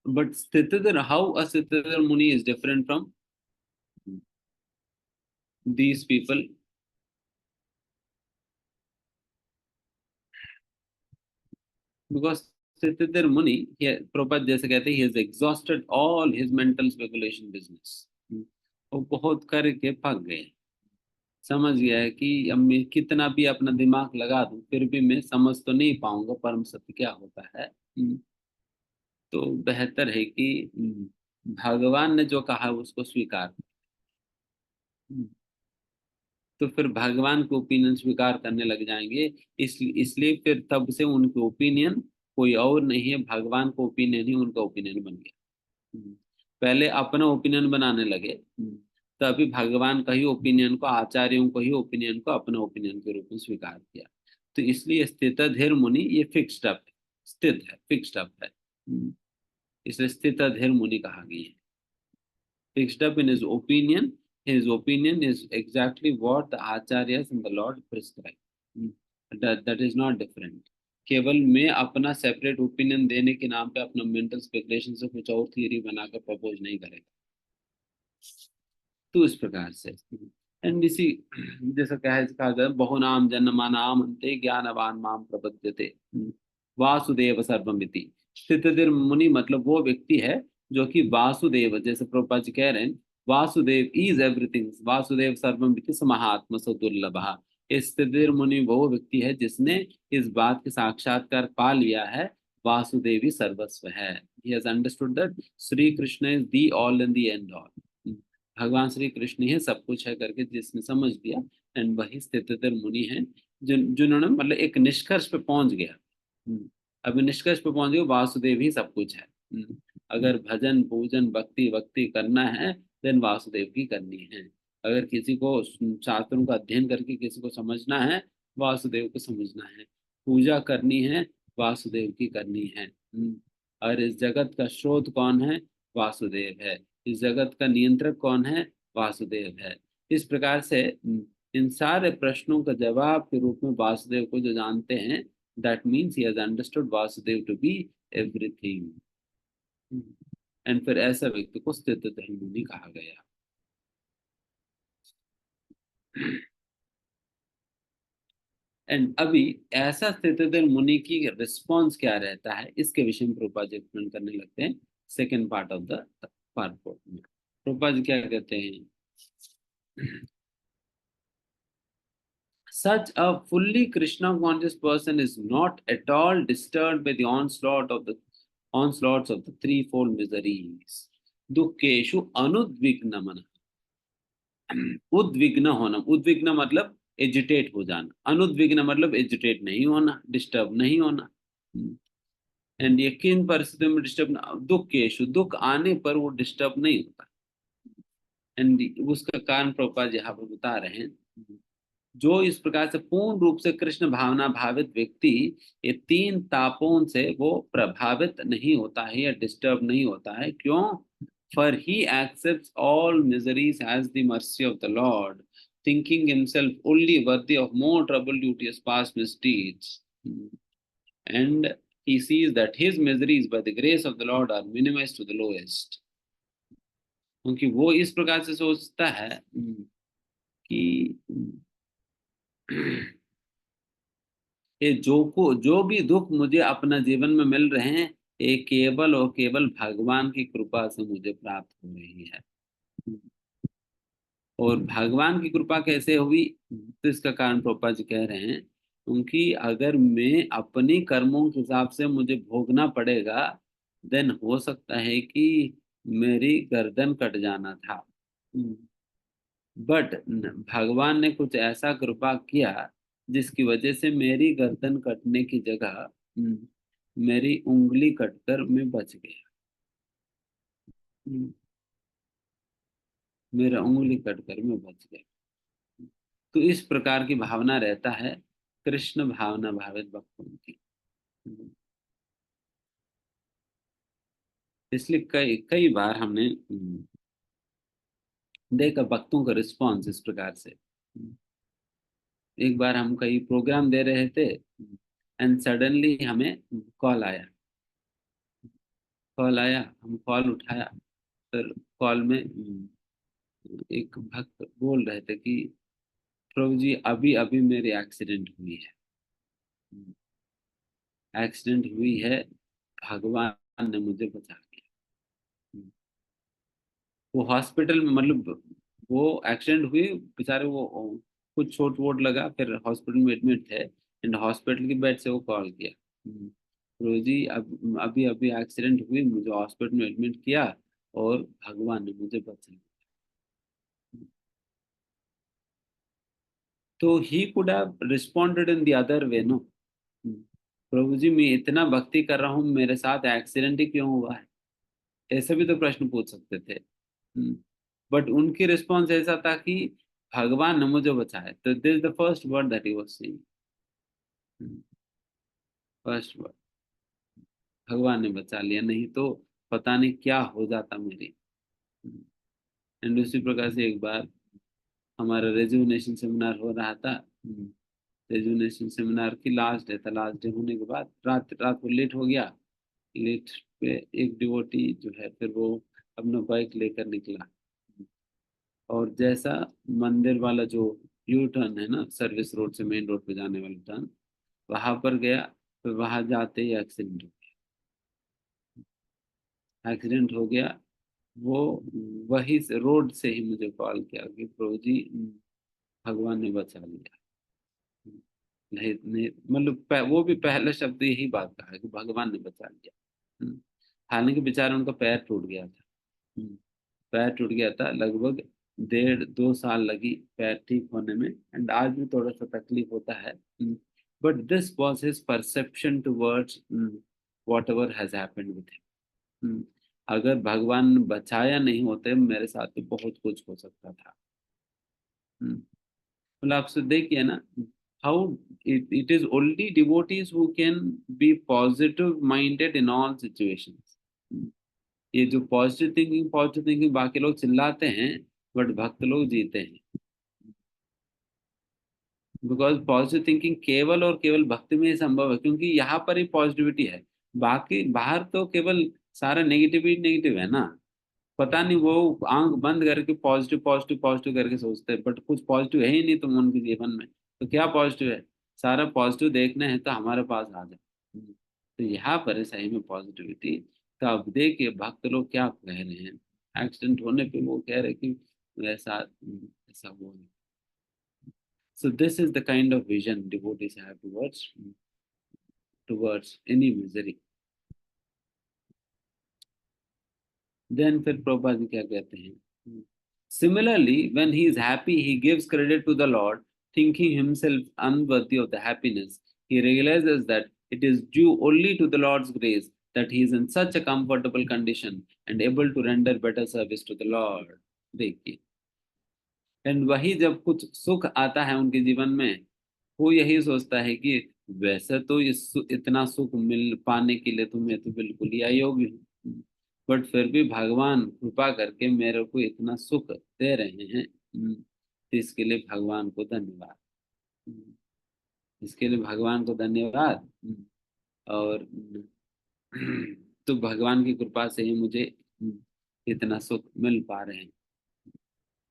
बट स्थितधर, हाउ अ स्थितधर मुनि is different from these people? Because Sithidhar Muni, Prabhupada जैसे कहते हैं, he has exhausted all his mental speculation business. वो बहुत करके पक गए, समझ गया है कि अब मैं कितना भी अपना दिमाग लगा दूं फिर भी मैं समझ तो नहीं पाऊंगा परम सत्य क्या होता है। तो बेहतर है कि भगवान ने जो कहा उसको स्वीकार। तो फिर भगवान के ओपिनियन स्वीकार करने लग जाएंगे। इसलिए फिर तब से उनके ओपिनियन कोई और नहीं है, भगवान का ओपिनियन ही उनका ओपिनियन बन गया। पहले अपना ओपिनियन बनाने लगे, तो अभी भगवान का ही ओपिनियन को, आचार्यों को ही ओपिनियन को अपना ओपिनियन के रूप में स्वीकार किया। तो इसलिए स्थित धीर मुनि ये फिक्स्ड अप है, स्थित है, फिक्स्ड अप है। इसलिए स्थित धीर मुनि कहा गया है। Fixed up in his opinion. His opinion is exactly what the acharyas and the Lord prescribe. Hmm. That is not different. केवल मैं अपना सेपरेट ओपिनियन देने के नाम पे अपना मेंटल स्पेकुलेशन से कुछ और थियरी बनाकर प्रपोज नहीं करेगा। तो इस प्रकार से एंड इसी जैसा कहा गया, बहुनाम जन्मानाम अंते ज्ञानवान माम प्रपद्यते वासुदेव सर्वमिति। स्थितधीर मुनि मतलब वो व्यक्ति है जो कि वासुदेव, जैसे प्रभुपाद जी कह रहे हैं, वासुदेव इज एवरीथिंग, वासुदेव सर्वमिति समाहात्म दुर्लभ। स्थितधीर मुनि वो व्यक्ति है जिसने इस बात के साक्षात्कार पा लिया है, वासुदेव ही सर्वस्व है। ही has understood that Shri Krishna is the all and the and all. भगवान श्री कृष्ण ही सब कुछ है करके जिसने समझ दिया, एंड वही स्थितधीर मुनि है जिन्होंने मतलब एक निष्कर्ष पे पहुंच गया। अभी निष्कर्ष पे पहुंच गया, वासुदेव ही सब कुछ है। अगर भजन पूजन भक्ति भक्ति करना है, देन वासुदेव की करनी है। अगर किसी को शास्त्रों का अध्ययन करके किसी को समझना है, वासुदेव को समझना है। पूजा करनी है, वासुदेव की करनी है। और इस जगत का स्रोत कौन है? वासुदेव है। इस जगत का नियंत्रक कौन है? वासुदेव है। इस प्रकार से इन सारे प्रश्नों का जवाब के रूप में वासुदेव को जो जानते हैं, that means he has understood Vasudeva to be everything. And फिर ऐसा व्यक्ति को स्थित मुनि कहा गया। एंड अभी ऐसा स्थितिधर मुनि की रिस्पॉन्स क्या रहता है, इसके विषय में प्रभुपाद जी एक्सप्लेन करने लगते हैं second part of the part four में। प्रभुपाद जी क्या कहते हैं? Such a fully Krishna conscious person is not at all disturbed by the onslaughts of the threefold miseries. दुखेशु अनुद्विग्न मन, उद्विग्न होना, उद्विग्न मतलब एजिटेट हो जाना, अनुद्विग्न मतलब एजिटेट नहीं होना, डिस्टर्ब नहीं होना। एंड ये किन परिस्थितियों में डिस्टर्ब, दुखेशु दुख आने पर वो डिस्टर्ब नहीं होता। एंड उसका कारण प्रभुपाद यहाँ पर बता रहे हैं, जो इस प्रकार से पूर्ण रूप से कृष्ण भावना भावित व्यक्ति ये तीन तापों से वो प्रभावित नहीं होता है या डिस्टर्ब नहीं होता है। क्यों? For he accepts all miseries as the mercy of the Lord, thinking himself only worthy of more trouble due to his past misdeeds, and he sees that his miseries by the grace of the Lord are minimized to the lowest। क्योंकि वो इस प्रकार से सोचता है कि ये जो भी दुख मुझे अपना जीवन में मिल रहे हैं, ये केवल और केवल भगवान की कृपा से मुझे प्राप्त हो रही है। और भगवान की कृपा कैसे हुई, तो इसका कारण प्रभुपाद जी कह रहे हैं, क्योंकि अगर मैं अपनी कर्मों के हिसाब से मुझे भोगना पड़ेगा, देन हो सकता है कि मेरी गर्दन कट जाना था। बट भगवान ने कुछ ऐसा कृपा किया जिसकी वजह से मेरी गर्दन कटने की जगह मेरी उंगली कटकर मैं बच गया। हम्म, मेरा उंगली कटकर मैं बच गया। तो इस प्रकार की भावना रहता है कृष्ण भावना भावित भक्तों की। हम्म, इसलिए कई कई बार हमने देखा भक्तों का रिस्पॉन्स इस प्रकार से। एक बार हम कहीं प्रोग्राम दे रहे थे, एंड सडनली हमें कॉल आया। कॉल आया, हम कॉल उठाया। फिर कॉल में एक भक्त बोल रहे थे कि प्रभु जी अभी अभी मेरी एक्सीडेंट हुई है, एक्सीडेंट हुई है, भगवान ने मुझे बचा लिया। वो हॉस्पिटल में मतलब वो एक्सीडेंट हुई, बेचारे वो कुछ चोट वोट लगा, फिर हॉस्पिटल में एडमिट थे, एंड हॉस्पिटल की बेड से वो कॉल किया, प्रभु जी अब अभी अभी एक्सीडेंट हुई, मुझे हॉस्पिटल में एडमिट किया और भगवान ने मुझे बचा लिया। तो he could have responded in the other way, no? प्रभु जी मैं इतना भक्ति कर रहा हूँ, मेरे साथ एक्सीडेंट ही क्यों हुआ है? ऐसे भी तो प्रश्न पूछ सकते थे। बट उनकी रिस्पॉन्स ऐसा था कि भगवान ने मुझे बचाया। तो this is the first word that he was saying. First word, भगवान ने बचा लिया, नहीं तो पता नहीं क्या हो जाता मेरी। एंड उसी प्रकार से एक बार हमारा रेजुनेशन सेमिनार हो रहा था। रेजुनेशन सेमिनार की लास्ट डे था। लास्ट डे होने के बाद रात रात को लेट हो गया। लेट पे एक डिवोटी जो है फिर वो अपना बाइक लेकर निकला, और जैसा मंदिर वाला जो यू टर्न है ना, सर्विस रोड से मेन रोड पे जाने वाला टर्न, वहां पर गया। फिर वहां जाते ही एक्सीडेंट हो गया। एक्सीडेंट हो गया। वो वही से रोड से ही मुझे कॉल किया कि प्रभु जी भगवान ने बचा लिया। नहीं नहीं, मतलब वो भी पहले शब्द यही बात कहा कि भगवान ने बचा लिया। हालांकि बेचारा उनका पैर टूट गया था। हम्म, पैर टूट गया था, लगभग 1.5-2 साल लगी पैर ठीक होने में, एंड आज भी थोड़ा सा तकलीफ होता है। But this was his perception towards what ever has happened with him. अगर भगवान बचाया नहीं होते मेरे साथ तो बहुत कुछ हो सकता था। मतलब आप से देखिए ना, how it is only devotees who can be positive minded in all situations। ये जो पॉजिटिव थिंकिंग बाकी लोग चिल्लाते हैं, बट भक्त लोग जीते हैं। बिकॉज पॉजिटिव थिंकिंग केवल और केवल भक्ति में ही संभव है, क्योंकि यहाँ पर ही पॉजिटिविटी है। बाकी बाहर तो केवल सारा नेगेटिव ही नेगेटिव है ना। पता नहीं वो आंख बंद करके पॉजिटिव पॉजिटिव पॉजिटिव करके सोचते हैं, बट कुछ पॉजिटिव है ही नहीं तुम उनके जीवन में, तो क्या पॉजिटिव है? सारा पॉजिटिव देखना है तो हमारे पास आ जाए। तो यहाँ पर है सही में पॉजिटिविटी। तो अब देखिए भक्त लोग क्या कह रहे हैं। एक्सीडेंट होने पे वो कह रहे कि ऐसा ऐसा हुआ। So this is the kind of vision devotees have towards any misery. Then फिर प्रभुपाद जी क्या कहते हैं? Similarly, when he is happy, he gives credit to the Lord, thinking himself unworthy of the happiness. He realizes that it is due only to the Lord's grace that he is in such a comfortable condition and able to render better service to the Lord. देखिए, and वही जब कुछ सुख आता है उनके जीवन में, वो यही सोचता है कि वैसे तो इतना सुख मिल पाने के लिए तो मैं तो बिल्कुल ही अयोग्य हूँ, बट फिर भी भगवान कृपा करके मेरे को इतना सुख दे रहे हैं। तो इसके लिए भगवान को धन्यवाद। हम्म, इसके लिए भगवान को धन्यवाद। और तो भगवान की कृपा से ही मुझे इतना सुख मिल पा रहे हैं।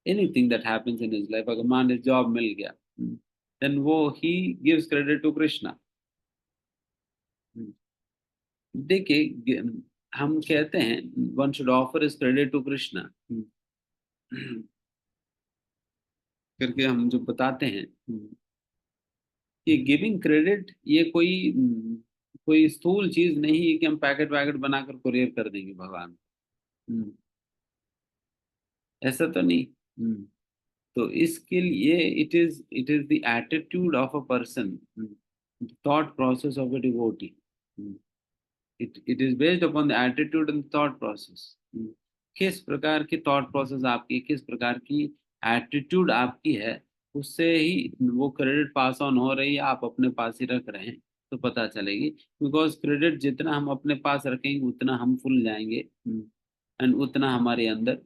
Anything that happens in his life, अगर मान लीजिए जॉब मिल गया, देन वो he gives credit to Krishna. देखिए हम कहते हैं one should offer is credit to Krishna करके हम जो बताते हैं कि गिविंग क्रेडिट ये कोई स्थूल चीज नहीं है कि हम पैकेट वैकेट बनाकर कुरियर कर देंगे भगवान। हम्म, ऐसा तो नहीं। तो इसके लिए it is the attitude of a person, thought process of a devotee. It is based upon the attitude and thought process. किस प्रकार की थॉट प्रोसेस आपकी, किस प्रकार की एटीट्यूड आपकी है, उससे ही वो क्रेडिट पास ऑन हो रही है, आप अपने पास ही रख रहे हैं तो पता चलेगी। बिकॉज क्रेडिट जितना हम अपने पास रखेंगे उतना हम फूल जाएंगे, एंड उतना हमारे अंदर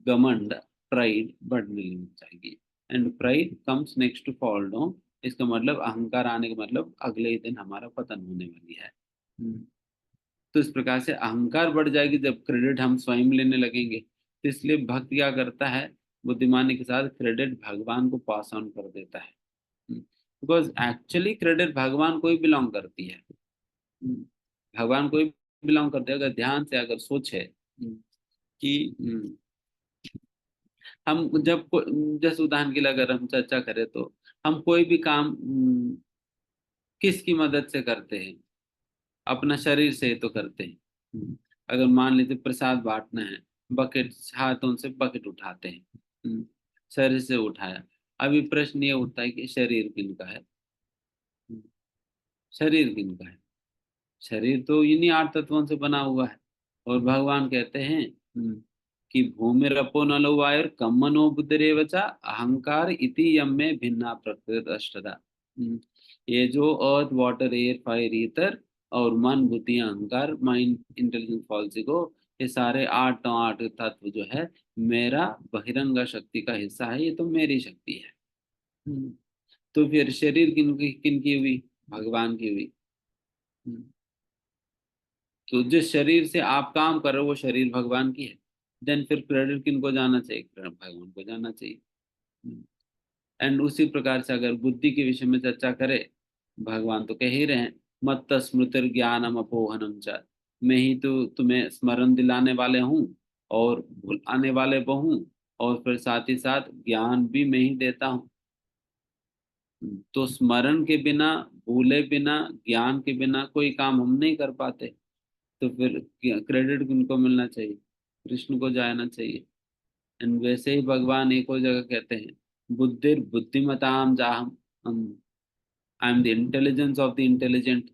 घमंड, प्राइड बढ़ने लग जाएगी। And pride comes next to fall down. इसका मतलब अहंकार आने का मतलब अगले ही दिन हमारा पतन होने वाली है। तो इस प्रकार से अहंकार बढ़ जाएगी जब क्रेडिट हम स्वयं लेने लगेंगे। तो इसलिए भक्त क्या करता है, बुद्धिमानी के साथ क्रेडिट भगवान को पास ऑन कर देता है। बिकॉज एक्चुअली क्रेडिट भगवान को ही बिलोंग करती है। हम्म, भगवान को ही बिलोंग करते हैं। अगर ध्यान से अगर सोचे कि हम जैसे उदाहरण के लिए अगर हम चर्चा करें तो हम कोई भी काम किसकी मदद से करते हैं? अपना शरीर से ही तो करते हैं। अगर मान लीजिए प्रसाद बांटना है, बकेट हाथों से बकेट उठाते हैं, शरीर से उठाया। अभी प्रश्न ये उठता है कि शरीर किनका है? हम्म, शरीर किनका है? शरीर तो इन्हीं आठ तत्वों से बना हुआ है। और भगवान कहते हैं कि भूमिरपो नलो वायुर कम मनो बुद्धिरेव च अहंकार इति यम में भिन्ना प्रकृति अष्टधा। ये जो earth water air fire ether और मन बुद्धि अहंकार माइंड इंटेलिजेंस फॉल्स को, ये सारे आठ तत्व जो है मेरा बहिरंग शक्ति का हिस्सा है, ये तो मेरी शक्ति है। हम्म, तो फिर शरीर किन की हुई? भगवान की हुई। हम्म, तो जिस शरीर से आप काम कर रहे हो वो शरीर भगवान की है, देन फिर क्रेडिट किन को जाना चाहिए? भगवान को जाना चाहिए। एंड उसी प्रकार से अगर बुद्धि के विषय में चर्चा करें, भगवान तो कह ही रहे हैं, मत्त स्मृतिर ज्ञानम अपोहनम च, मैं ही तो तुम्हें स्मरण दिलाने वाले हूँ और भुलाने वाले भी हूँ, और फिर साथ ही साथ ज्ञान भी मैं ही देता हूँ। तो स्मरण के बिना, भूले बिना, ज्ञान के बिना कोई काम हम नहीं कर पाते। तो फिर क्रेडिट किनको मिलना चाहिए? कृष्ण को जाना चाहिए। एंड वैसे ही भगवान एक और जगह कहते हैं, बुद्धिर बुद्धिमताम जाहम, I am the intelligence of the intelligent.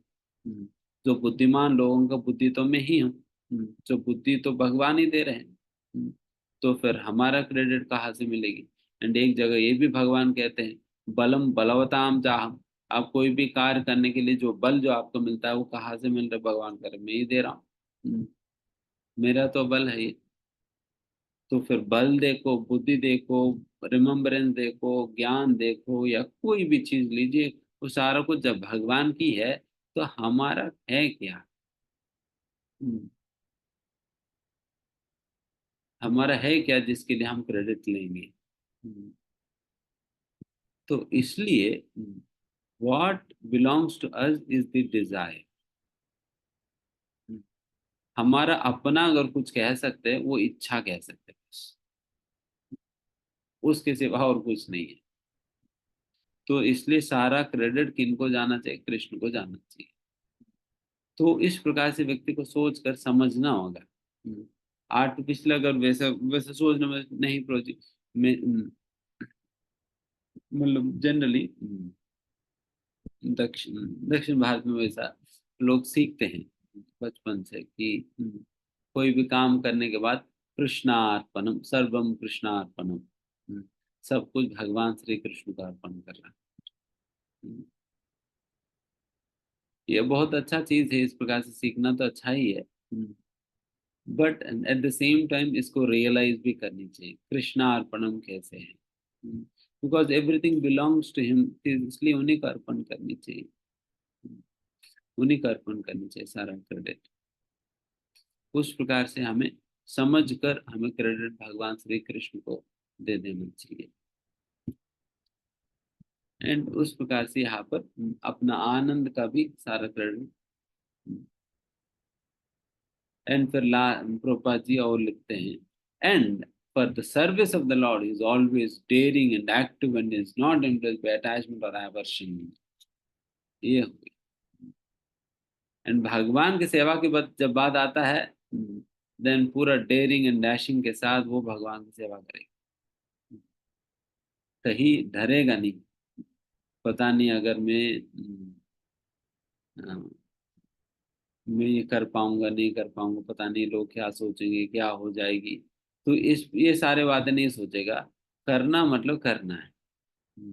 जो बुद्धिमान लोगों का बुद्धि तो मैं ही हूँ। जो बुद्धि तो भगवान ही दे रहे हैं। तो फिर हमारा क्रेडिट कहाँ से मिलेगी? एंड एक जगह ये भी भगवान कहते हैं, बलम बलवताम जाहम, आप कोई भी कार्य करने के लिए जो बल जो आपको मिलता है वो कहाँ से मिल रहा है? भगवान कर मैं ही दे रहा हूँ। मेरा तो बल है ये। तो फिर बल देखो, बुद्धि देखो, रिमेम्बरेंस देखो, ज्ञान देखो, या कोई भी चीज लीजिए, वो सारा कुछ जब भगवान की है तो हमारा है क्या? हम्म, हमारा है क्या जिसके लिए हम क्रेडिट लेंगे? हम्म, तो इसलिए what belongs to us is the desire. हमारा अपना अगर कुछ कह सकते हैं, वो इच्छा कह सकते हैं बस, उसके सिवा और कुछ नहीं है। तो इसलिए सारा क्रेडिट किनको जाना चाहिए? कृष्ण को जाना चाहिए। तो इस प्रकार से व्यक्ति को सोच कर समझना होगा। आर्टिफिशियल अगर वैसा वैसे सोचने में नहीं प्रोजेक्ट में, मतलब जनरली दक्षिण दक्षिण भारत में वैसा लोग सीखते हैं बचपन से कि कोई भी काम करने के बाद कृष्णार्पणम सर्वम कृष्णार्पणम, सब कुछ भगवान श्री कृष्ण को अर्पण करना। हम्म, ये बहुत अच्छा चीज है, इस प्रकार से सीखना तो अच्छा ही है। But at the same time इसको रियलाइज भी करनी चाहिए कृष्णा अर्पणम कैसे है, because everything belongs to him, इसलिए उन्हीं को अर्पण करनी चाहिए। हम्म, उन्हीं को अर्पण करनी चाहिए सारा क्रेडिट। उस प्रकार से हमें समझ कर हमें क्रेडिट भगवान श्री कृष्ण को दे देना चाहिए। एंड उस प्रकार से यहाँ पर अपना आनंद का भी सारा क्रेडिट। एंड फिर ला प्रभुपाद जी और लिखते हैं, and for the service of the Lord is always daring and active and is not impressed by attachment or aversion। ये हो गई। एंड भगवान की सेवा की बात जब बात आता है, देन पूरा डेयरिंग एंड डैशिंग के साथ वो भगवान की सेवा करेगा, कहीं डरेगा नहीं। पता नहीं अगर मैं ये कर पाऊंगा नहीं कर पाऊंगा, पता नहीं लोग क्या सोचेंगे, क्या हो जाएगी। तो इस ये सारे बातें नहीं सोचेगा। करना मतलब करना है। हम्म,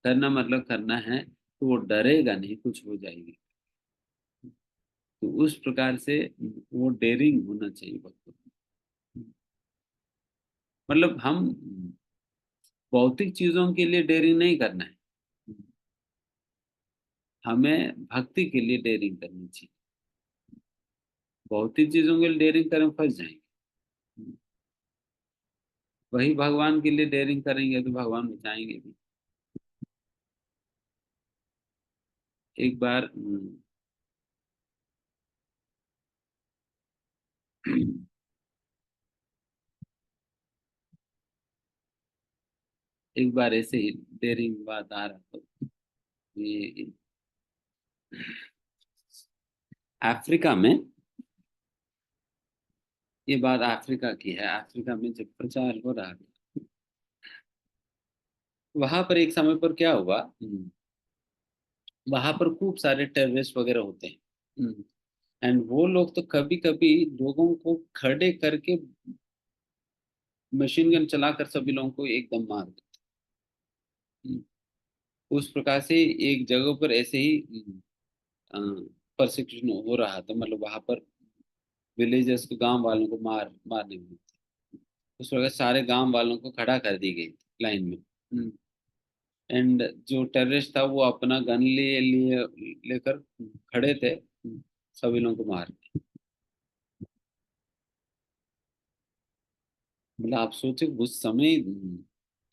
करना मतलब करना है, तो वो डरेगा नहीं कुछ हो जाएगी। तो उस प्रकार से वो डेयरिंग होना चाहिए भक्तों को। मतलब हम भौतिक चीजों के लिए डेयरिंग नहीं करना है, हमें भक्ति के लिए डेयरिंग करनी चाहिए। भौतिक चीजों के लिए डेयरिंग करें फंस जाएंगे। वही भगवान के लिए डेयरिंग करेंगे तो भगवान बचाएंगे भी। एक बार एक बार ऐसे ही डेयरिंग बात आ रहा था। ये अफ्रीका में, ये बात अफ्रीका की है, अफ्रीका में जब प्रचार हो रहा था, वहां पर एक समय पर क्या हुआ, वहां पर खूब सारे टेररिस्ट वगैरह होते हैं। एंड वो लोग तो कभी कभी लोगों को खड़े करके मशीन गन चलाकर सभी लोगों को एकदम मार देते हैं। उस प्रकार से एक जगह पर ऐसे ही परसिक्यूशन हो रहा था, मतलब वहां पर विलेजर्स को, गांव वालों को मारने में, उस वक्त सारे गांव वालों को खड़ा कर दी गई थी लाइन में। एंड जो टेररिस्ट था वो अपना गन लिए लिए लेकर खड़े थे, सभी लोगों को मार। मतलब आप सोचे उस समय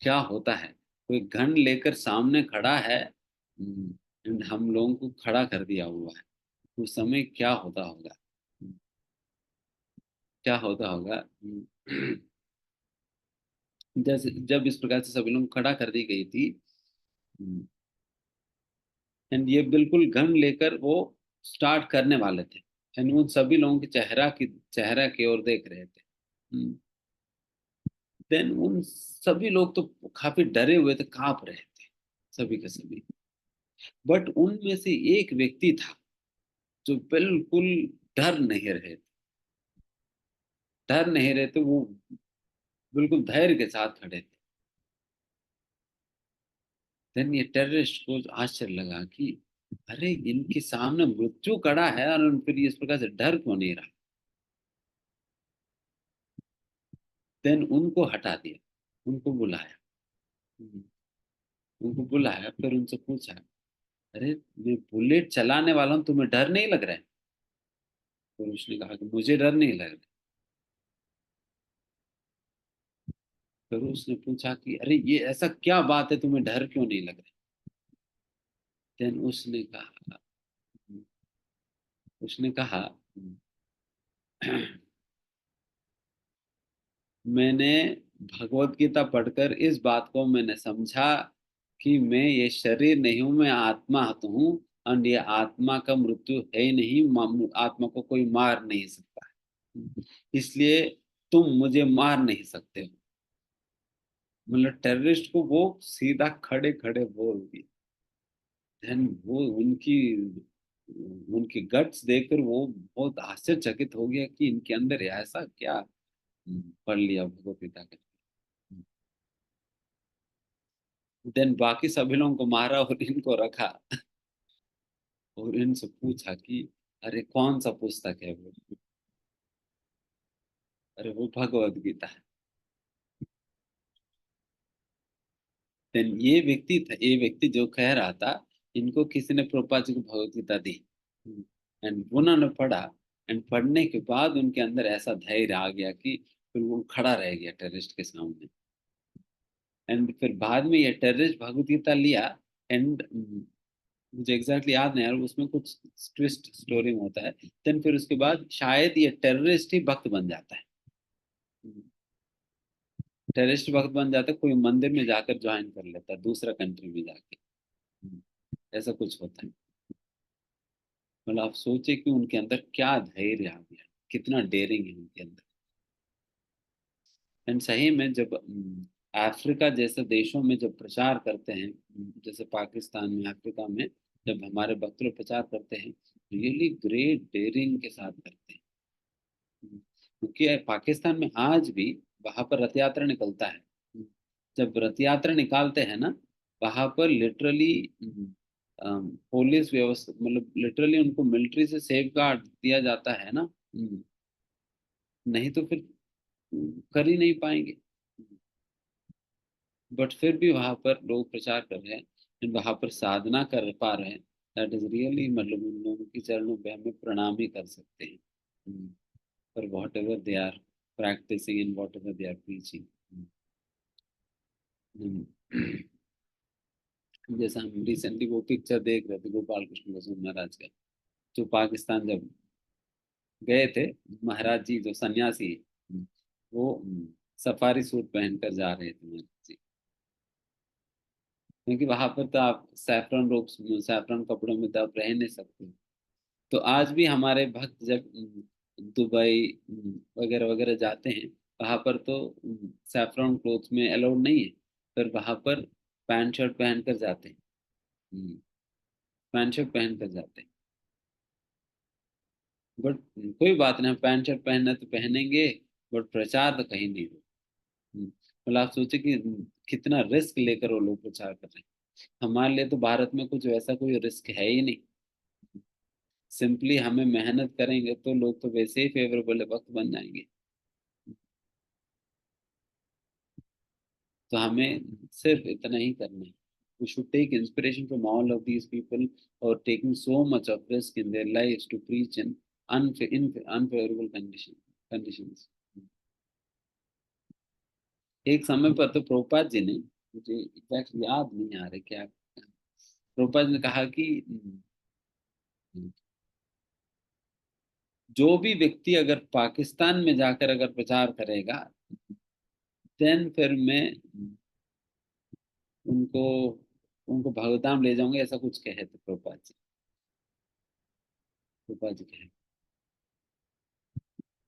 क्या होता है, कोई गन लेकर सामने खड़ा है, and हम लोगों को खड़ा कर दिया हुआ है, उस समय क्या होता होगा, क्या होता होगा। जैसे जब इस प्रकार से सभी लोग को खड़ा कर दी गई थी, एंड ये बिल्कुल गन लेकर वो स्टार्ट करने वाले थे, एंड उन सभी लोगों के चेहरा की ओर देख रहे थे। देन उन सभी लोग तो काफी डरे हुए थे, कांप रहे थे, सभी के सभी। बट उनमें से एक व्यक्ति था जो बिल्कुल डर नहीं रहे थे, डर नहीं रहे थे, वो बिल्कुल धैर्य के साथ खड़े थे। देन ये टेररिस्ट को आश्चर्य लगा कि अरे इनके सामने मृत्यु खड़ा है और फिर इस प्रकार से डर क्यों नहीं रहा। देन उनको हटा दिया, उनको बुलाया। हम्म, उनको बुलाया, फिर उनसे पूछा, अरे मैं बुलेट चलाने वाला हूँ, तुम्हें डर नहीं लग रहा है? फिर उसने कहा कि मुझे डर नहीं लग रहा। फिर उसने पूछा कि अरे ये ऐसा क्या बात है, तुम्हें डर क्यों नहीं लग रहा? देन उसने कहा मैंने भगवत गीता पढ़कर इस बात को मैंने समझा कि मैं ये शरीर नहीं हूं, मैं आत्मा तो हूँ, और ये आत्मा का मृत्यु है ही नहीं, आत्मा को कोई मार नहीं सकता है, इसलिए तुम मुझे मार नहीं सकते हो। मतलब टेररिस्ट को वो सीधा खड़े खड़े बोल दिया। देन वो उनकी उनकी गट्स देखकर वो बहुत आश्चर्यचकित हो गया कि इनके अंदर ऐसा क्या पढ़ लिया भगवत गीता का। देन बाकी सभी लोगों को मारा और इनको रखा, और इनसे पूछा कि अरे कौन सा पुस्तक है वो? अरे वो भगवत गीता है। देन ये व्यक्ति जो कह रहा था, इनको किसी ने प्रभुपाद जी को भगवत गीता दी, एंड उन्होंने पढ़ा, एंड पढ़ने के बाद उनके अंदर ऐसा धैर्य आ गया कि फिर वो खड़ा रह गया टेररिस्ट के सामने। एंड फिर बाद में ये टेररिस्ट भगवत गीता लिया, एंड मुझे एग्जैक्टली याद नहीं आ रहा, उसमें कुछ ट्विस्ट स्टोरी में होता है। देन फिर उसके बाद शायद ये टेररिस्ट ही भक्त बन जाता है, टेररिस्ट भक्त बन जाता है, कोई मंदिर में जाकर ज्वाइन कर लेता है दूसरा कंट्री में जाके। ऐसा कुछ होता है। मतलब आप सोचे कि उनके अंदर क्या धैर्य आ गया, कितना डेयरिंग है उनके अंदर। एंड सही में जब अफ्रीका जैसे देशों में जब प्रचार करते हैं, जैसे पाकिस्तान में, अफ्रीका में, जब हमारे भक्त लोग प्रचार करते हैं, रियली ग्रेट डेयरिंग के साथ करते हैं। क्योंकि पाकिस्तान में आज भी वहां पर रथ यात्रा निकलता है। जब रथ यात्रा निकालते हैं ना, वहां पर लिटरली पुलिस व्यवस्था, मतलब लिटरली उनको मिलिट्री से सेफ गार्ड दिया जाता है ना। नहीं तो फिर कर ही नहीं पाएंगे। बट फिर भी वहां पर लोग प्रचार कर रहे हैं, वहां पर साधना कर पा रहे हैं, दैट इज रियली, मतलब उन लोगों के चरणों पे हमें प्रणाम ही कर सकते हैं। पर whatever they are practising in whatever they are preaching. जैसा हम रिसेंटली वो पिक्चर देख रहे थे गोपाल कृष्ण गोस्वामी महाराज का, जो पाकिस्तान जब गए थे, महाराज जी जो सन्यासी हैं, वो सफारी सूट पहनकर जा रहे थे महाराज जी, क्योंकि वहां पर तो आप सैफरन कपड़ों में तो आप रह नहीं सकते। तो आज भी हमारे भक्त जब दुबई वगैरह वगैरह जाते हैं, वहां पर तो सैफरन क्लोथ में अलाउड नहीं है, पर वहां पर पैंट शर्ट पहनकर जाते हैं। हम्म, पैंट शर्ट पहन कर जाते हैं। बट कोई बात नहीं, पैंट शर्ट पहनना तो पहनेंगे, बट प्रचार तो कहीं नहीं हो। मतलब आप सोचे कि कितना रिस्क लेकर वो लोग प्रचार कर रहे हैं। हमारे लिए तो भारत में कुछ वैसा कोई रिस्क है ही नहीं। सिंपली हमें मेहनत करेंगे तो लोग तो वैसे ही फेवरेबल वक्त बन जाएंगे। तो हमें सिर्फ इतना ही करना है। We should take inspiration from all of these people who are taking so much of risk in their lives to preach in unfavorable conditions. एक समय पर तो प्रभुपाद जी ने, मुझे एग्जैक्ट याद नहीं आ रहा क्या, प्रभुपाद जी ने कहा कि जो भी व्यक्ति अगर पाकिस्तान में जाकर अगर प्रचार करेगा, देन फिर मैं उनको उनको भगवताम ले जाऊंगे, ऐसा कुछ कहे थे प्रभुपाद जी। प्रभुपाद जी कहे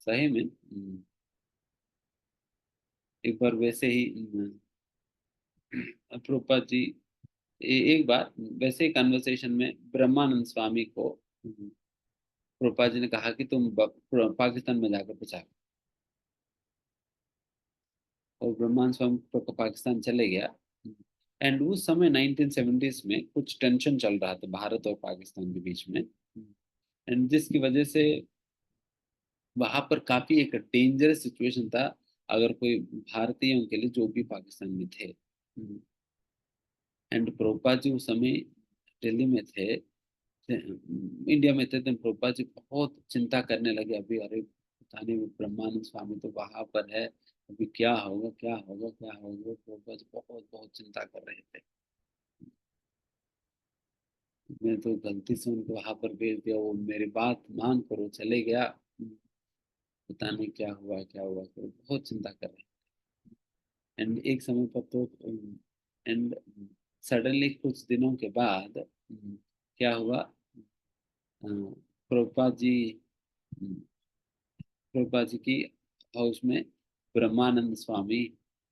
सही में। एक बार वैसे ही प्रभुपाद जी एक बार वैसे ही कन्वर्सेशन में ब्रह्मानंद स्वामी को प्रभुपाद जी ने कहा कि तुम पाकिस्तान में जाकर प्रचार करो। और ब्रह्मानंद स्वामी पाकिस्तान चले गया। एंड उस समय 1970s में कुछ टेंशन चल रहा था भारत और पाकिस्तान के बीच में। एंड जिसकी वजह से वहां पर काफी एक डेंजरस सिचुएशन था, अगर कोई भारतीयों के लिए जो भी पाकिस्तान में थे। एंड प्रभुपाद जी उस समय दिल्ली में थे, इंडिया में थे। तो प्रभुपाद जी बहुत चिंता करने लगे, अभी अरे पता नहीं ब्रह्मानंद स्वामी तो वहां पर है, अभी क्या होगा क्या होगा क्या होगा। प्रभुपाद जी बहुत बहुत चिंता कर रहे थे। मैं तो गलती से उनको वहां पर भेज दिया, वो मेरी बात मान कर वो चले गया। पता नहीं क्या हुआ, तो बहुत चिंता कर रहे। एंड एक समय पर तो एंड सडनली कुछ दिनों के बाद क्या हुआ, प्रभुपाद जी प्रभुपाद जी की हाउस में ब्रह्मानंद स्वामी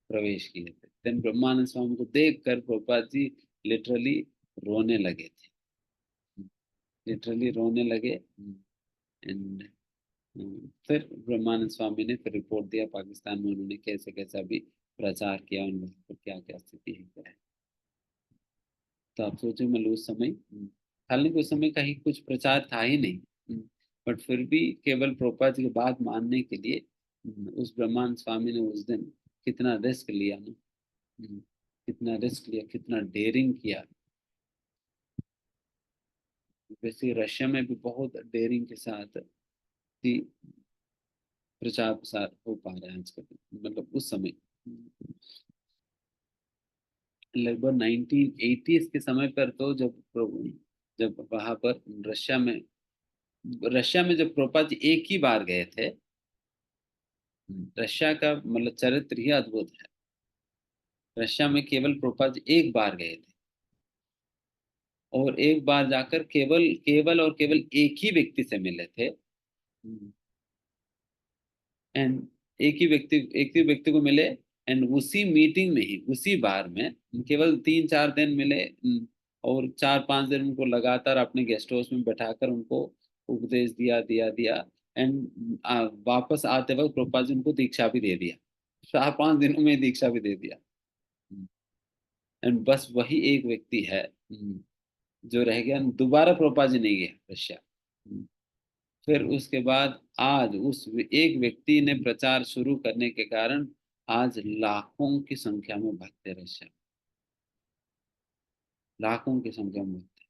प्रवेश किए थे। देन ब्रह्मानंद स्वामी को देख कर प्रभुपाद जी लिटरली रोने लगे थे, लिटरली रोने लगे। एंड फिर ब्रह्मानंद स्वामी ने फिर रिपोर्ट दिया पाकिस्तान में, उन्होंने कैसे कैसा भी प्रचार किया, उन वहाँ पर क्या क्या स्थिति है क्या है। तो आप सोचो, मतलब उस समय हालांकि उस समय कहीं कुछ प्रचार था ही नहीं, बट फिर भी केवल प्रभुपाद जी की बात मानने के लिए उस ब्रह्मानंद स्वामी ने उस दिन कितना रिस्क लिया ना। कितना रिस्क लिया, कितना डेयरिंग किया। वैसे रशिया में भी बहुत डेयरिंग के साथ ही प्रचार प्रसार हो पा रहा है आजकल, मतलब उस समय लगभग 1980s के समय पर तो जब वहां पर रशिया में जब प्रोपा जी एक ही बार गए थे। रशिया का मतलब चरित्र ही अद्भुत है। रशिया में केवल प्रोपा जी एक बार गए थे, और एक बार जाकर केवल केवल और केवल एक एंड एक ही व्यक्ति को मिले। एंड उसी मीटिंग में ही उसी बार में केवल 3-4 दिन मिले। और 4-5 दिन उनको लगातार अपने गेस्ट हाउस में बैठाकर उनको उपदेश दिया दिया दिया। एंड वापस आते वक्त प्रोपा जी उनको दीक्षा भी दे दिया, 4-5 दिनों में दीक्षा भी दे दिया। एंड बस वही एक व्यक्ति है जो रह गया, दोबारा प्रोपा जी नहीं गया रशिया। फिर उसके बाद आज उस एक व्यक्ति ने प्रचार शुरू करने के कारण आज लाखों की संख्या में भक्त है रशिया, लाखों की संख्या में भक्त है।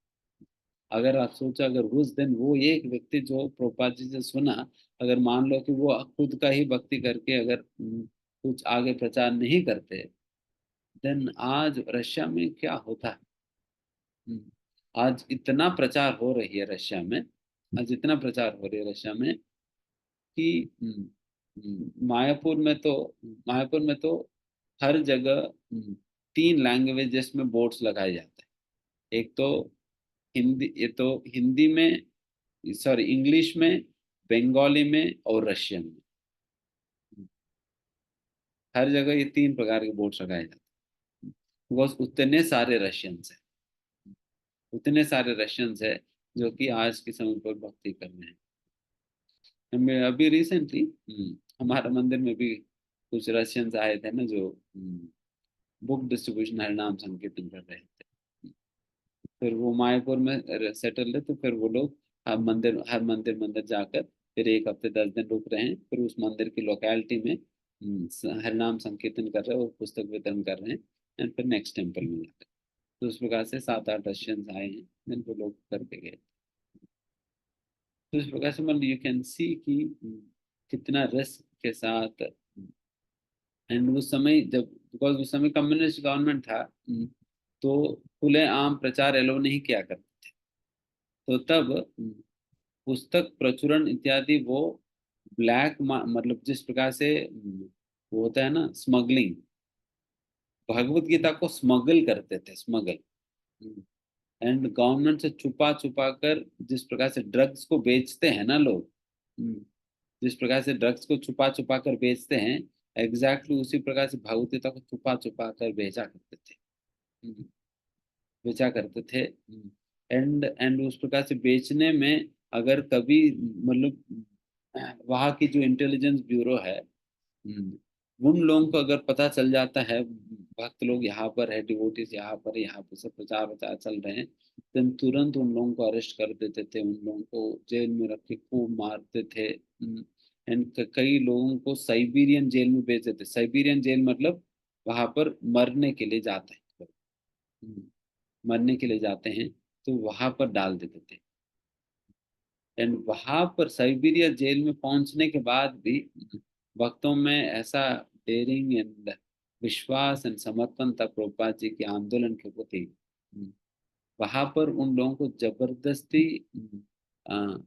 अगर आप सोचो, अगर उस दिन वो एक व्यक्ति जो प्रभुपाद जी से सुना, अगर मान लो कि वो खुद का ही भक्ति करके अगर कुछ आगे प्रचार नहीं करते, देन आज रशिया में क्या होता है। हम्म, आज इतना प्रचार हो रही है रशिया में, आज इतना प्रचार हो रही है रशिया में कि मायापुर में तो हर जगह 3 लैंग्वेजेस में बोर्ड्स लगाए जाते हैं। एक तो हिंदी, ये तो हिंदी में, सॉरी इंग्लिश में, बंगाली में और रशियन में। हर जगह ये 3 प्रकार के बोर्ड्स लगाए जाते हैं, बिकॉज उतने सारे रशियंस हैं। उतने सारे रशियंस है जो कि आज के समय पर भक्ति कर रहे हैं। मैं अभी रिसेंटली हमारे मंदिर में भी कुछ रशियंस आए थे ना, जो बुक डिस्ट्रीब्यूशन हरिनाम संकीर्तन कर रहे थे। फिर वो मायापुर में सेटल है, तो फिर वो लोग हर मंदिर मंदिर जाकर फिर 1 हफ्ते 10 दिन रुक रहे हैं, फिर उस मंदिर की लोकेलिटी में हरिनाम संकीर्तन कर रहे हैं और पुस्तक वितरण कर रहे हैं, एंड फिर नेक्स्ट टेम्पल में जाकर। तो उस प्रकार से 7-8 रशियंस आए हैं जिनको लोग करके गए। तो इस प्रकार से मतलब यू कैन सी कि कितना रिस्क के साथ। एंड उस समय जब, बिकॉज उस समय कम्युनिस्ट गवर्नमेंट था, तो खुले आम प्रचार एलो नहीं किया करते थे। तो तब पुस्तक प्रचुरण इत्यादि वो मतलब जिस प्रकार से वो होता है ना स्मगलिंग, भगवत गीता को स्मगल करते थे, स्मगल। एंड गवर्नमेंट से छुपा छुपा कर जिस प्रकार से ड्रग्स को बेचते हैं ना लोग, जिस प्रकार से ड्रग्स को छुपा छुपा कर बेचते हैं, एग्जैक्टली उसी प्रकार से भगवत गीता को छुपा छुपा कर बेचा करते थे। हम्म, बेचा करते थे। एंड उस प्रकार से बेचने में अगर कभी मतलब वहाँ की जो इंटेलिजेंस ब्यूरो है, उन लोगों को अगर पता चल जाता है भक्त लोग यहाँ पर है, डिवोटीज यहाँ पर सब प्रचार प्रचार चल रहे हैं, then तुरंत उन लोगों को अरेस्ट कर देते थे, उन लोगों को जेल में रख के खूब मारते थे। एंड कई लोगों को साइबेरियन जेल में भेज देते। साइबेरियन जेल मतलब वहां पर मरने के लिए जाते हैं, मरने के लिए जाते हैं, तो वहां पर डाल देते थे। एंड वहां पर साइबेरिया जेल में पहुंचने के बाद भी भक्तों में ऐसा डेयरिंग एंड विश्वास एंड समर्पण था प्रभुपाद जी के आंदोलन के प्रति। वहां पर उन लोगों को जबरदस्ती अ,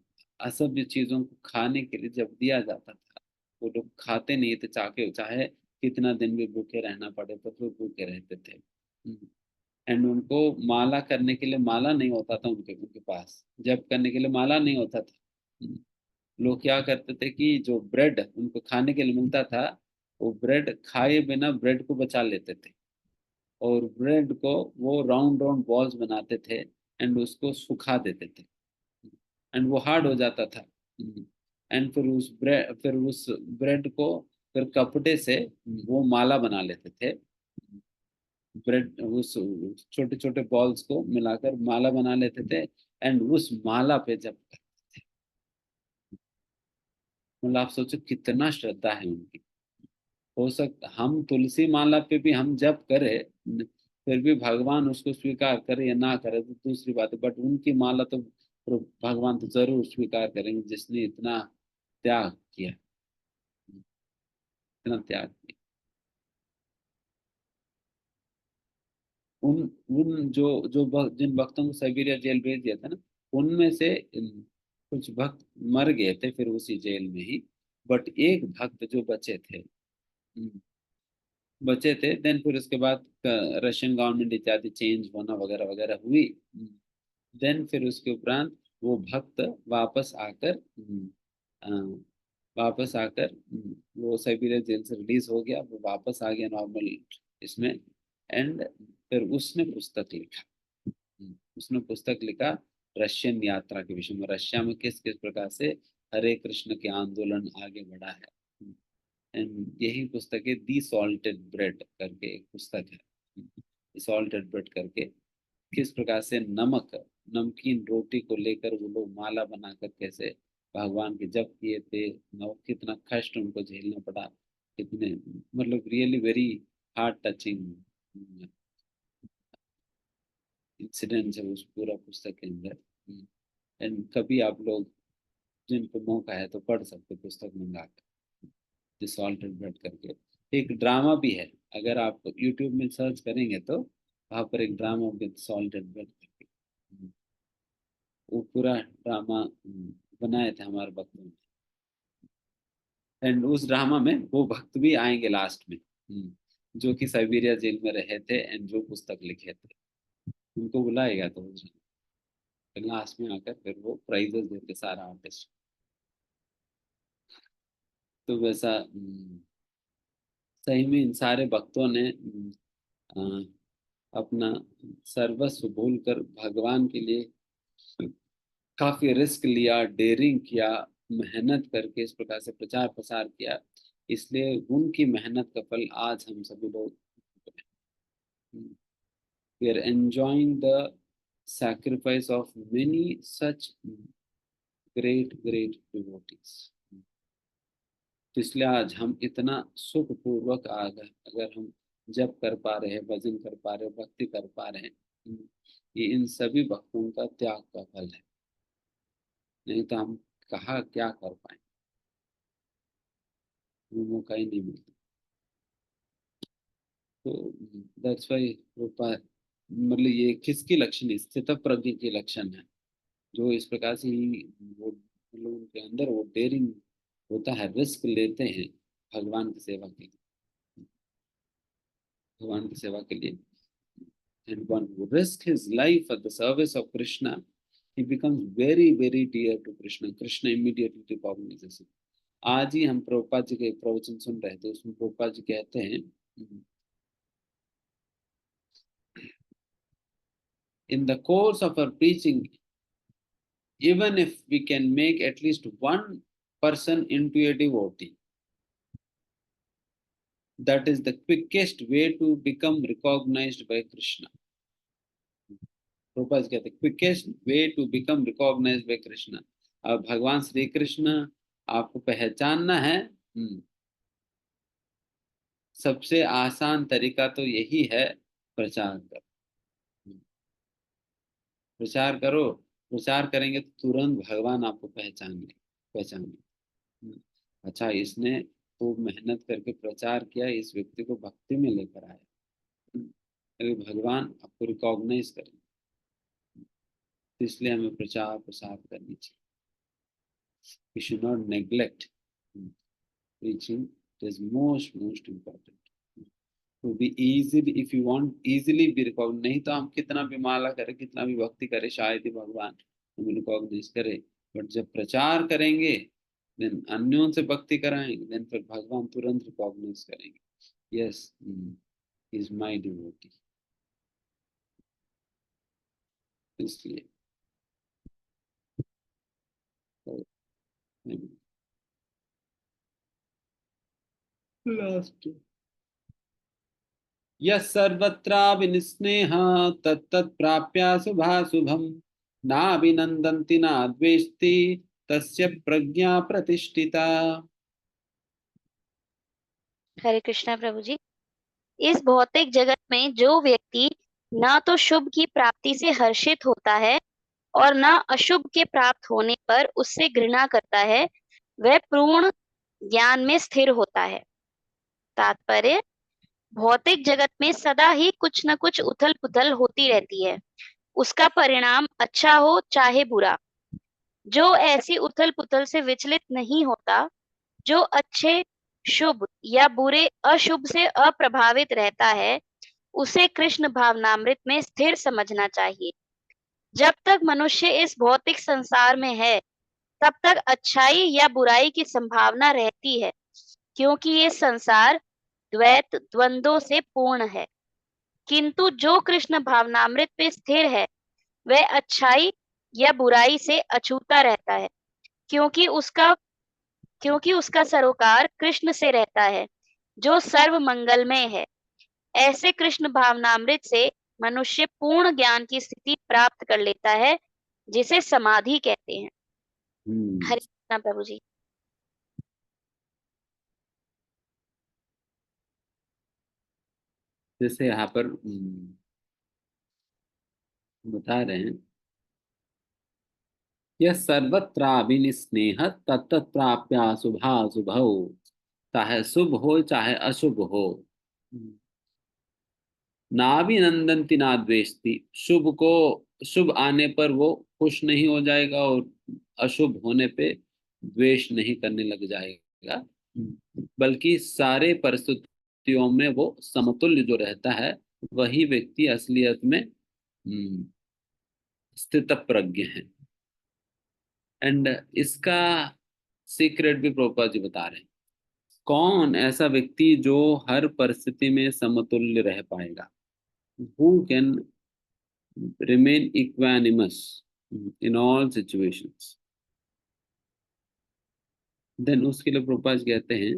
असभ्य चीजों को खाने के लिए जब दिया जाता था, वो लोग खाते नहीं थे, चाहे चाहे कितना दिन भी भूखे रहना पड़े तो फिर भूखे रहते थे। एंड उनको माला करने के लिए माला नहीं होता था, उनके उनके पास जप करने के लिए माला नहीं होता था। लोग क्या करते थे कि जो ब्रेड उनको खाने के लिए मिलता था, वो ब्रेड खाए बिना ब्रेड को बचा लेते थे, और ब्रेड को वो राउंड राउंड बॉल्स बनाते थे एंड उसको सुखा देते थे, एंड वो हार्ड हो जाता था। एंड फिर उस ब्रेड को फिर कपड़े से वो माला बना लेते थे। ब्रेड उस छोटे छोटे बॉल्स को मिलाकर माला बना लेते थे, एंड उस माला पे जब, मतलब आप सोचो कितना श्रद्धा है उनकी। हो सकता हम तुलसी माला पे भी हम जप करें, फिर भी भगवान उसको स्वीकार करे या ना करे तो दूसरी बात है, बट उनकी माला तो भगवान तो जरूर स्वीकार करेंगे, जिसने इतना त्याग किया, इतना त्याग किया। उन उन जिन भक्तों को साइबेरिया जेल भेज दिया था ना, उनमें से कुछ भक्त मर गए थे फिर उसी जेल में ही, बट एक भक्त जो बचे थे, देन फिर उसके बाद रशियन गवर्नमेंट इत्यादि चेंज होना वगैरह वगैरह हुई। देन फिर उसके उपरांत वो भक्त वापस आकर अ, वापस आकर वो साइबेरिया जेल से रिलीज हो गया, वो वापस आ गया नॉर्मल इसमें। एंड फिर उसने पुस्तक लिखा। उसने पुस्तक लिखा रशियन यात्रा के विषय में, रशिया में किस किस प्रकार से हरे कृष्ण के आंदोलन आगे बढ़ा है। एंड यही पुस्तक है दी सॉल्टेड ब्रेड करके एक पुस्तक है, सॉल्टेड ब्रेड करके, किस प्रकार से नमकीन रोटी को लेकर वो लोग माला बनाकर कैसे भगवान के जप किए थे, कितना कष्ट उनको झेलना पड़ा, कितने मतलब really very heart touching incidents है उस पूरा पुस्तक के अंदर। एंड कभी आप लोग जिनको मौका है तो पढ़ सकते, पुस्तक मंगा कर सॉल्टेड ब्रेड करके। एक ड्रामा भी है, अगर आप यूट्यूब में सर्च करेंगे तो वहाँ पर एक ड्रामा विद सॉल्टेड ब्रेड करके, वो पूरा ड्रामा बनाए थे हमारे भक्तों ने। एंड उस ड्रामा में वो भक्त भी आएंगे लास्ट में, जो कि साइबेरिया जेल में रहे थे एंड जो पुस्तक लिखे थे, उनको बुलाएगा तो लास्ट में आकर फिर वो प्राइजेस देते सारा आर्टिस्ट। तो वैसा सही में इन सारे भक्तों ने अपना सर्वस्व भूलकर भगवान के लिए काफी रिस्क लिया, डेयरिंग किया, मेहनत करके इस प्रकार से प्रचार प्रसार किया। इसलिए उनकी मेहनत का फल आज हम सभी लोग we are enjoying the sacrifice of many such great devotees। तो इसलिए आज हम इतना सुखपूर्वक अगर हम जप कर पा रहे हैं, भजन कर पा रहे हैं, भक्ति कर पा रहे हैं, ये इन सभी भक्तों का त्याग का फल है। नहीं तो हम कहाँ क्या कर पाए, वो मौका ही नहीं मिलता। तो दैट्स वाई मतलब ये किसकी लक्षण है? स्थित प्रज्ञ की लक्षण है। जो इस प्रकार से ही वो लोगों के अंदर वो डेयरिंग होता है, रिस्क लेते हैं भगवान की सेवा के लिए, भगवान की सेवा के लिए। And one who risks his life at the service of Krishna, he becomes very dear to Krishna। Krishna immediately recognizes him। आज ही हम प्रभुपाद जी के एक प्रवचन सुन रहे थे, उसमें प्रभुपाद जी कहते हैं, in the course of our preaching, even if we can make at least one person into a devotee, that is the quickest way to become recognized by Krishna। Prabhupada कहते हैं quickest way to become recognised by Krishna. अब भगवान श्री कृष्ण आपको पहचानना है, सबसे आसान तरीका तो यही है, प्रचार करो। प्रचार करो, प्रचार करेंगे तो तुरंत भगवान आपको पहचान ले। अच्छा, इसने तो मेहनत करके प्रचार किया, इस व्यक्ति को भक्ति में लेकर आया, अभी भगवान आपको रिकॉग्नाइज करें। तो इसलिए हमें प्रचार प्रसार करनी चाहिए। We should not neglect preaching। It is most important to be easily, if you want easily be recognized। नहीं तो हम कितना भी माला करें, कितना भी भक्ति करें, शायद ही भगवान हमें रिकॉग्नाइज करे। बट जब प्रचार करेंगे, देन अन्यों से भक्ति कराएंगे, देन फिर भगवान तुरंत रिकॉग्नाइज करेंगे, यस इज माय डिवोटी। इसलिए लास्ट, यः सर्वत्राविनिस्नेह तत्तत् प्राप्य शुभाशुभम्, नाभिनन्दन्ति न द्वेष्टि तस्य प्रज्ञा प्रतिष्ठिता। हरे कृष्णा प्रभु जी। इस भौतिक जगत में जो व्यक्ति न तो शुभ की प्राप्ति से हर्षित होता है और न अशुभ के प्राप्त होने पर उससे घृणा करता है, वह पूर्ण ज्ञान में स्थिर होता है। तात्पर्य, भौतिक जगत में सदा ही कुछ न कुछ उथल पुथल होती रहती है, उसका परिणाम अच्छा हो चाहे बुरा। जो ऐसी उथल पुथल से विचलित नहीं होता, जो अच्छे शुभ या बुरे अशुभ से अप्रभावित रहता है, उसे कृष्ण भावनामृत में स्थिर समझना चाहिए। जब तक मनुष्य इस भौतिक संसार में है, तब तक अच्छाई या बुराई की संभावना रहती है, क्योंकि ये संसार द्वैत द्वंद्वों से पूर्ण है। किंतु जो कृष्ण भावनामृत पे स्थिर है, वह अच्छाई या बुराई से अछूता रहता है, क्योंकि उसका सरोकार कृष्ण से रहता है, जो सर्व मंगलमय है। ऐसे कृष्ण भावनामृत से मनुष्य पूर्ण ज्ञान की स्थिति प्राप्त कर लेता है, जिसे समाधि कहते हैं। हरे कृष्णा प्रभु जी। जैसे यहाँ पर बता रहे हैं, यह सर्वत्राभिनिस्नेह तत्तत् प्राप्य शुभाशुभौ, चाहे शुभ हो चाहे अशुभ हो, नाभिनंदन्ति ना द्वेष्टि। शुभ आने पर वो खुश नहीं हो जाएगा और अशुभ होने पे द्वेष नहीं करने लग जाएगा, बल्कि सारे परिस्थितियों में वो समतुल्य जो रहता है, वही व्यक्ति असलियत में स्थित प्रज्ञ है। एंड इसका सीक्रेट भी प्रभुपाद जी बता रहे हैं। कौन ऐसा व्यक्ति जो हर परिस्थिति में समतुल्य रह पाएगा? who can remain equanimous in all situations. Then उसके लिए प्रभुपाद कहते हैं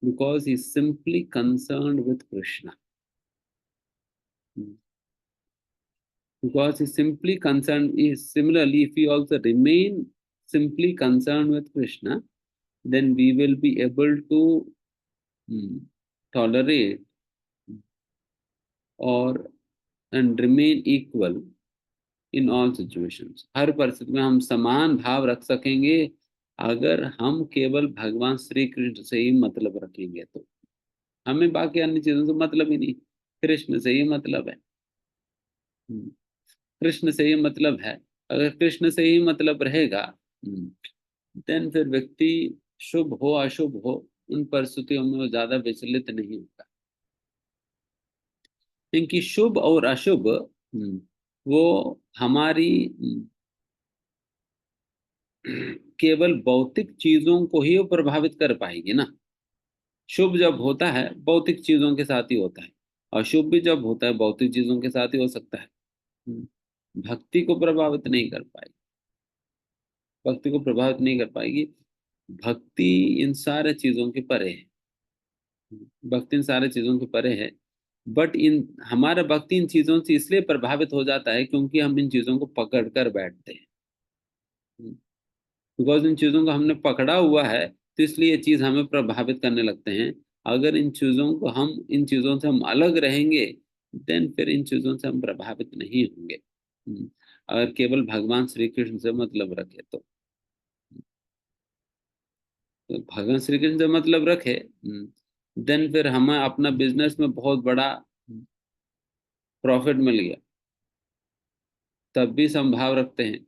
because he is simply concerned with Krishna. Because he is simply concerned is similarly if we also remain simply concerned with Krishna, then we will be able to tolerate or and remain equal in all situations. हर परिस्थिति में हम समान भाव रख सकेंगे अगर हम केवल भगवान श्री कृष्ण से ही मतलब रखेंगे तो। हमें बाकी अन्य चीजों से मतलब ही नहीं, कृष्ण से ही मतलब है। कृष्ण से ही मतलब है। अगर कृष्ण से ही मतलब रहेगा देन फिर व्यक्ति शुभ हो अशुभ हो उन परिस्थितियों में वो ज्यादा विचलित नहीं होगा, क्योंकि शुभ और अशुभ वो हमारी केवल भौतिक चीजों को ही प्रभावित कर पाएगी ना। शुभ जब होता है भौतिक चीजों के साथ ही होता है, अशुभ भी जब होता है भौतिक चीजों के साथ ही हो सकता है। भक्ति को प्रभावित नहीं कर पाएगी, भक्ति को प्रभावित नहीं कर पाएगी। भक्ति इन सारे चीजों के परे है, भक्ति इन सारे चीजों के परे है। बट इन हमारा भक्ति इन चीजों से इसलिए प्रभावित हो जाता है क्योंकि हम इन चीजों को पकड़ कर बैठते हैं। बिकॉज इन चीजों को हमने पकड़ा हुआ है तो इसलिए ये चीज हमें प्रभावित करने लगते हैं। अगर इन चीजों से हम अलग रहेंगे देन फिर इन चीजों से हम प्रभावित नहीं होंगे। अगर केवल भगवान श्री कृष्ण से मतलब रखे तो भगवान श्री कृष्ण से मतलब रखे देन फिर हमें अपना बिजनेस में बहुत बड़ा प्रॉफिट मिल गया तब भी संभाव रखते हैं,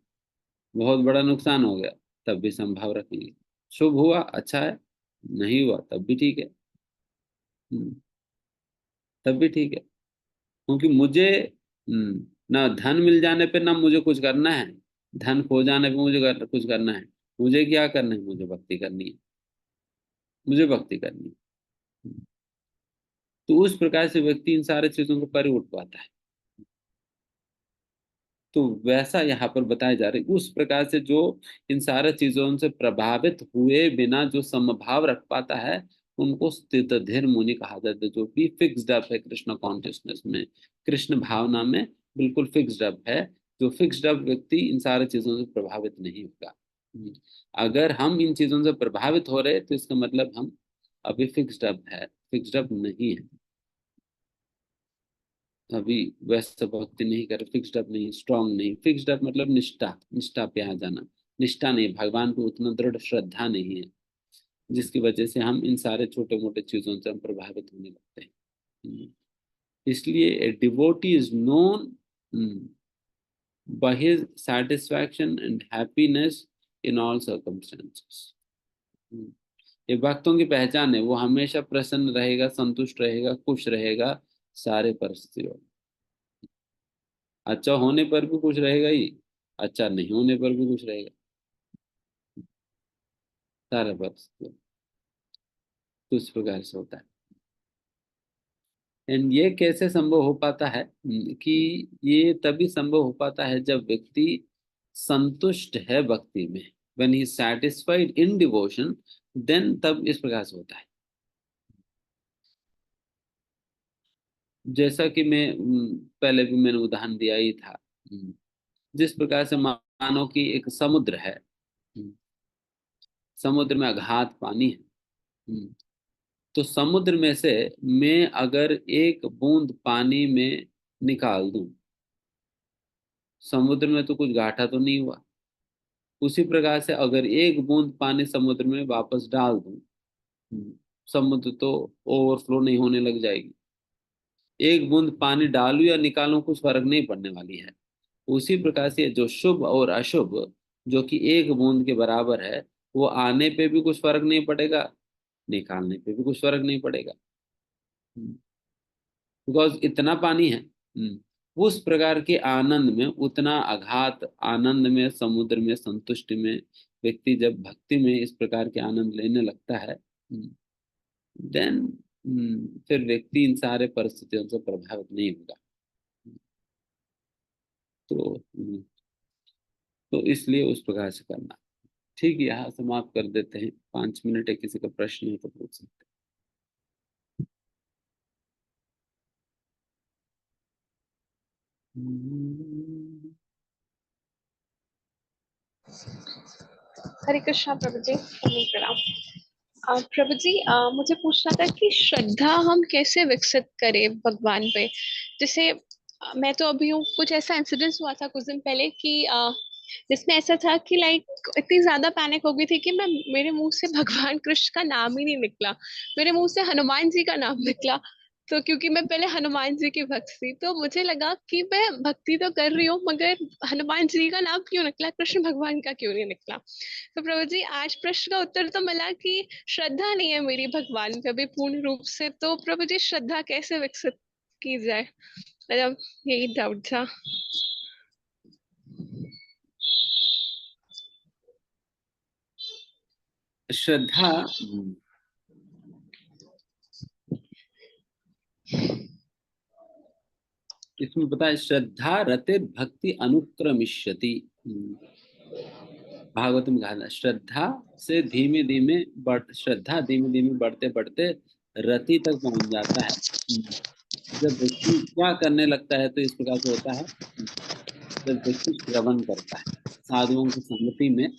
बहुत बड़ा नुकसान हो गया तब भी संभाव रखेंगे। शुभ हुआ अच्छा है, नहीं हुआ तब भी ठीक है, तब भी ठीक है। क्योंकि मुझे ना धन मिल जाने पे ना मुझे कुछ करना है, धन खो जाने पे मुझे कुछ करना है। मुझे क्या करना है, मुझे भक्ति करनी है, मुझे भक्ति करनी है। तो उस प्रकार से व्यक्ति इन सारे चीजों को परे उठ पाता है। तो वैसा यहाँ पर बताया जा रहा है उस प्रकार से जो इन सारे चीजों से प्रभावित हुए बिना जो समभाव रख पाता है उनको स्थित धीर मुनि कहा जाता है, जो कि फिक्स्ड अप है कृष्ण कॉन्शियसनेस में, कृष्ण भावना में बिल्कुल फिक्स्ड अप है। जो फिक्स्ड अप व्यक्ति इन सारे चीजों से प्रभावित नहीं होगा। अगर हम इन चीजों से प्रभावित हो रहे तो इसका मतलब हम अभी फिक्स्ड अप है, फिक्स्ड अप नहीं है, अभी वैसा भक्ति नहीं कर, फिक्स्ड अप नहीं, स्ट्रांग नहीं। फिक्स्ड अप मतलब निष्ठा, निष्ठा पे आ जाना। निष्ठा नहीं, भगवान पे उतना दृढ़ श्रद्धा नहीं है जिसकी वजह से हम इन सारे छोटे मोटे चीजों से हम प्रभावित होने लगते हैं। इसलिए devotee is known by his satisfaction and happiness in all circumstances. ये भक्तों की पहचान है, वो हमेशा प्रसन्न रहेगा, संतुष्ट रहेगा, खुश रहेगा सारे परिस्थितियों। अच्छा होने पर भी खुश रहेगा ही, अच्छा नहीं होने पर भी खुश रहेगा सारे परिस्थितियों। तो इस प्रकार से होता है। एंड ये कैसे संभव हो पाता है कि ये तभी संभव हो पाता है जब व्यक्ति संतुष्ट है भक्ति में, when he satisfied in devotion, then तब इस प्रकार से होता है। जैसा कि मैं पहले भी मैंने उदाहरण दिया ही था। जिस प्रकार से मानो कि एक समुद्र है, समुद्र में अगाध पानी है। तो समुद्र में से मैं अगर एक बूंद पानी में निकाल दूं, समुद्र में तो कुछ घाटा तो नहीं हुआ। उसी प्रकार से अगर एक बूंद पानी समुद्र में वापस डाल दूं, समुद्र तो ओवरफ्लो नहीं होने लग जाएगी। एक बूंद पानी डालूं या निकालूं कुछ फर्क नहीं पड़ने वाली है। उसी प्रकार से जो शुभ और अशुभ जो कि एक बूंद के बराबर है, वो आने पे भी कुछ फर्क नहीं पड़ेगा, निकालने पे भी कुछ फर्क नहीं पड़ेगा, बिकॉज इतना पानी है। उस प्रकार के आनंद में, उतना अगाध आनंद में, समुद्र में, संतुष्टि में व्यक्ति जब भक्ति में इस प्रकार के आनंद लेने लगता है देन फिर व्यक्ति इन सारे परिस्थितियों से प्रभावित नहीं होगा। तो इसलिए उस प्रकार से करना। ठीक है, यहाँ समाप्त कर देते हैं। 5 मिनट है, किसी का प्रश्न है तो पूछ सकते हैं। हरे कृष्णा प्रभु जी, प्रणाम। प्रभु जी, मुझे पूछना था कि श्रद्धा हम कैसे विकसित करें भगवान पे। जैसे मैं तो अभी हूँ, कुछ ऐसा इंसिडेंस हुआ था कुछ दिन पहले कि जिसमें ऐसा था कि लाइक इतनी ज्यादा पैनिक हो गई थी कि मेरे मुंह से भगवान कृष्ण का नाम ही नहीं निकला, मेरे मुंह से हनुमान जी का नाम निकला। तो क्योंकि मैं पहले हनुमान जी की भक्त थी, तो मुझे लगा कि मैं भक्ति तो कर रही हूँ, मगर हनुमान जी का नाम क्यों निकला, कृष्ण भगवान का क्यों नहीं निकला। तो प्रभु जी, आज प्रश्न का उत्तर तो मिला कि श्रद्धा नहीं है मेरी भगवान पे अभी पूर्ण रूप से। तो प्रभु जी, श्रद्धा कैसे विकसित की जाए, मतलब यही डाउट था। श्रद्धा, इसमें पता है, श्रद्धा रतिर भक्ति अनुक्रमिष्यति। भागवत में कहा था, श्रद्धा से धीमे धीमे श्रद्धा धीमे धीमे बढ़ते बढ़ते रति तक पहुंच जाता है। जब व्यक्ति क्या करने लगता है तो इस प्रकार से होता है, जब व्यक्ति श्रवण करता है, साधुओं की संगति में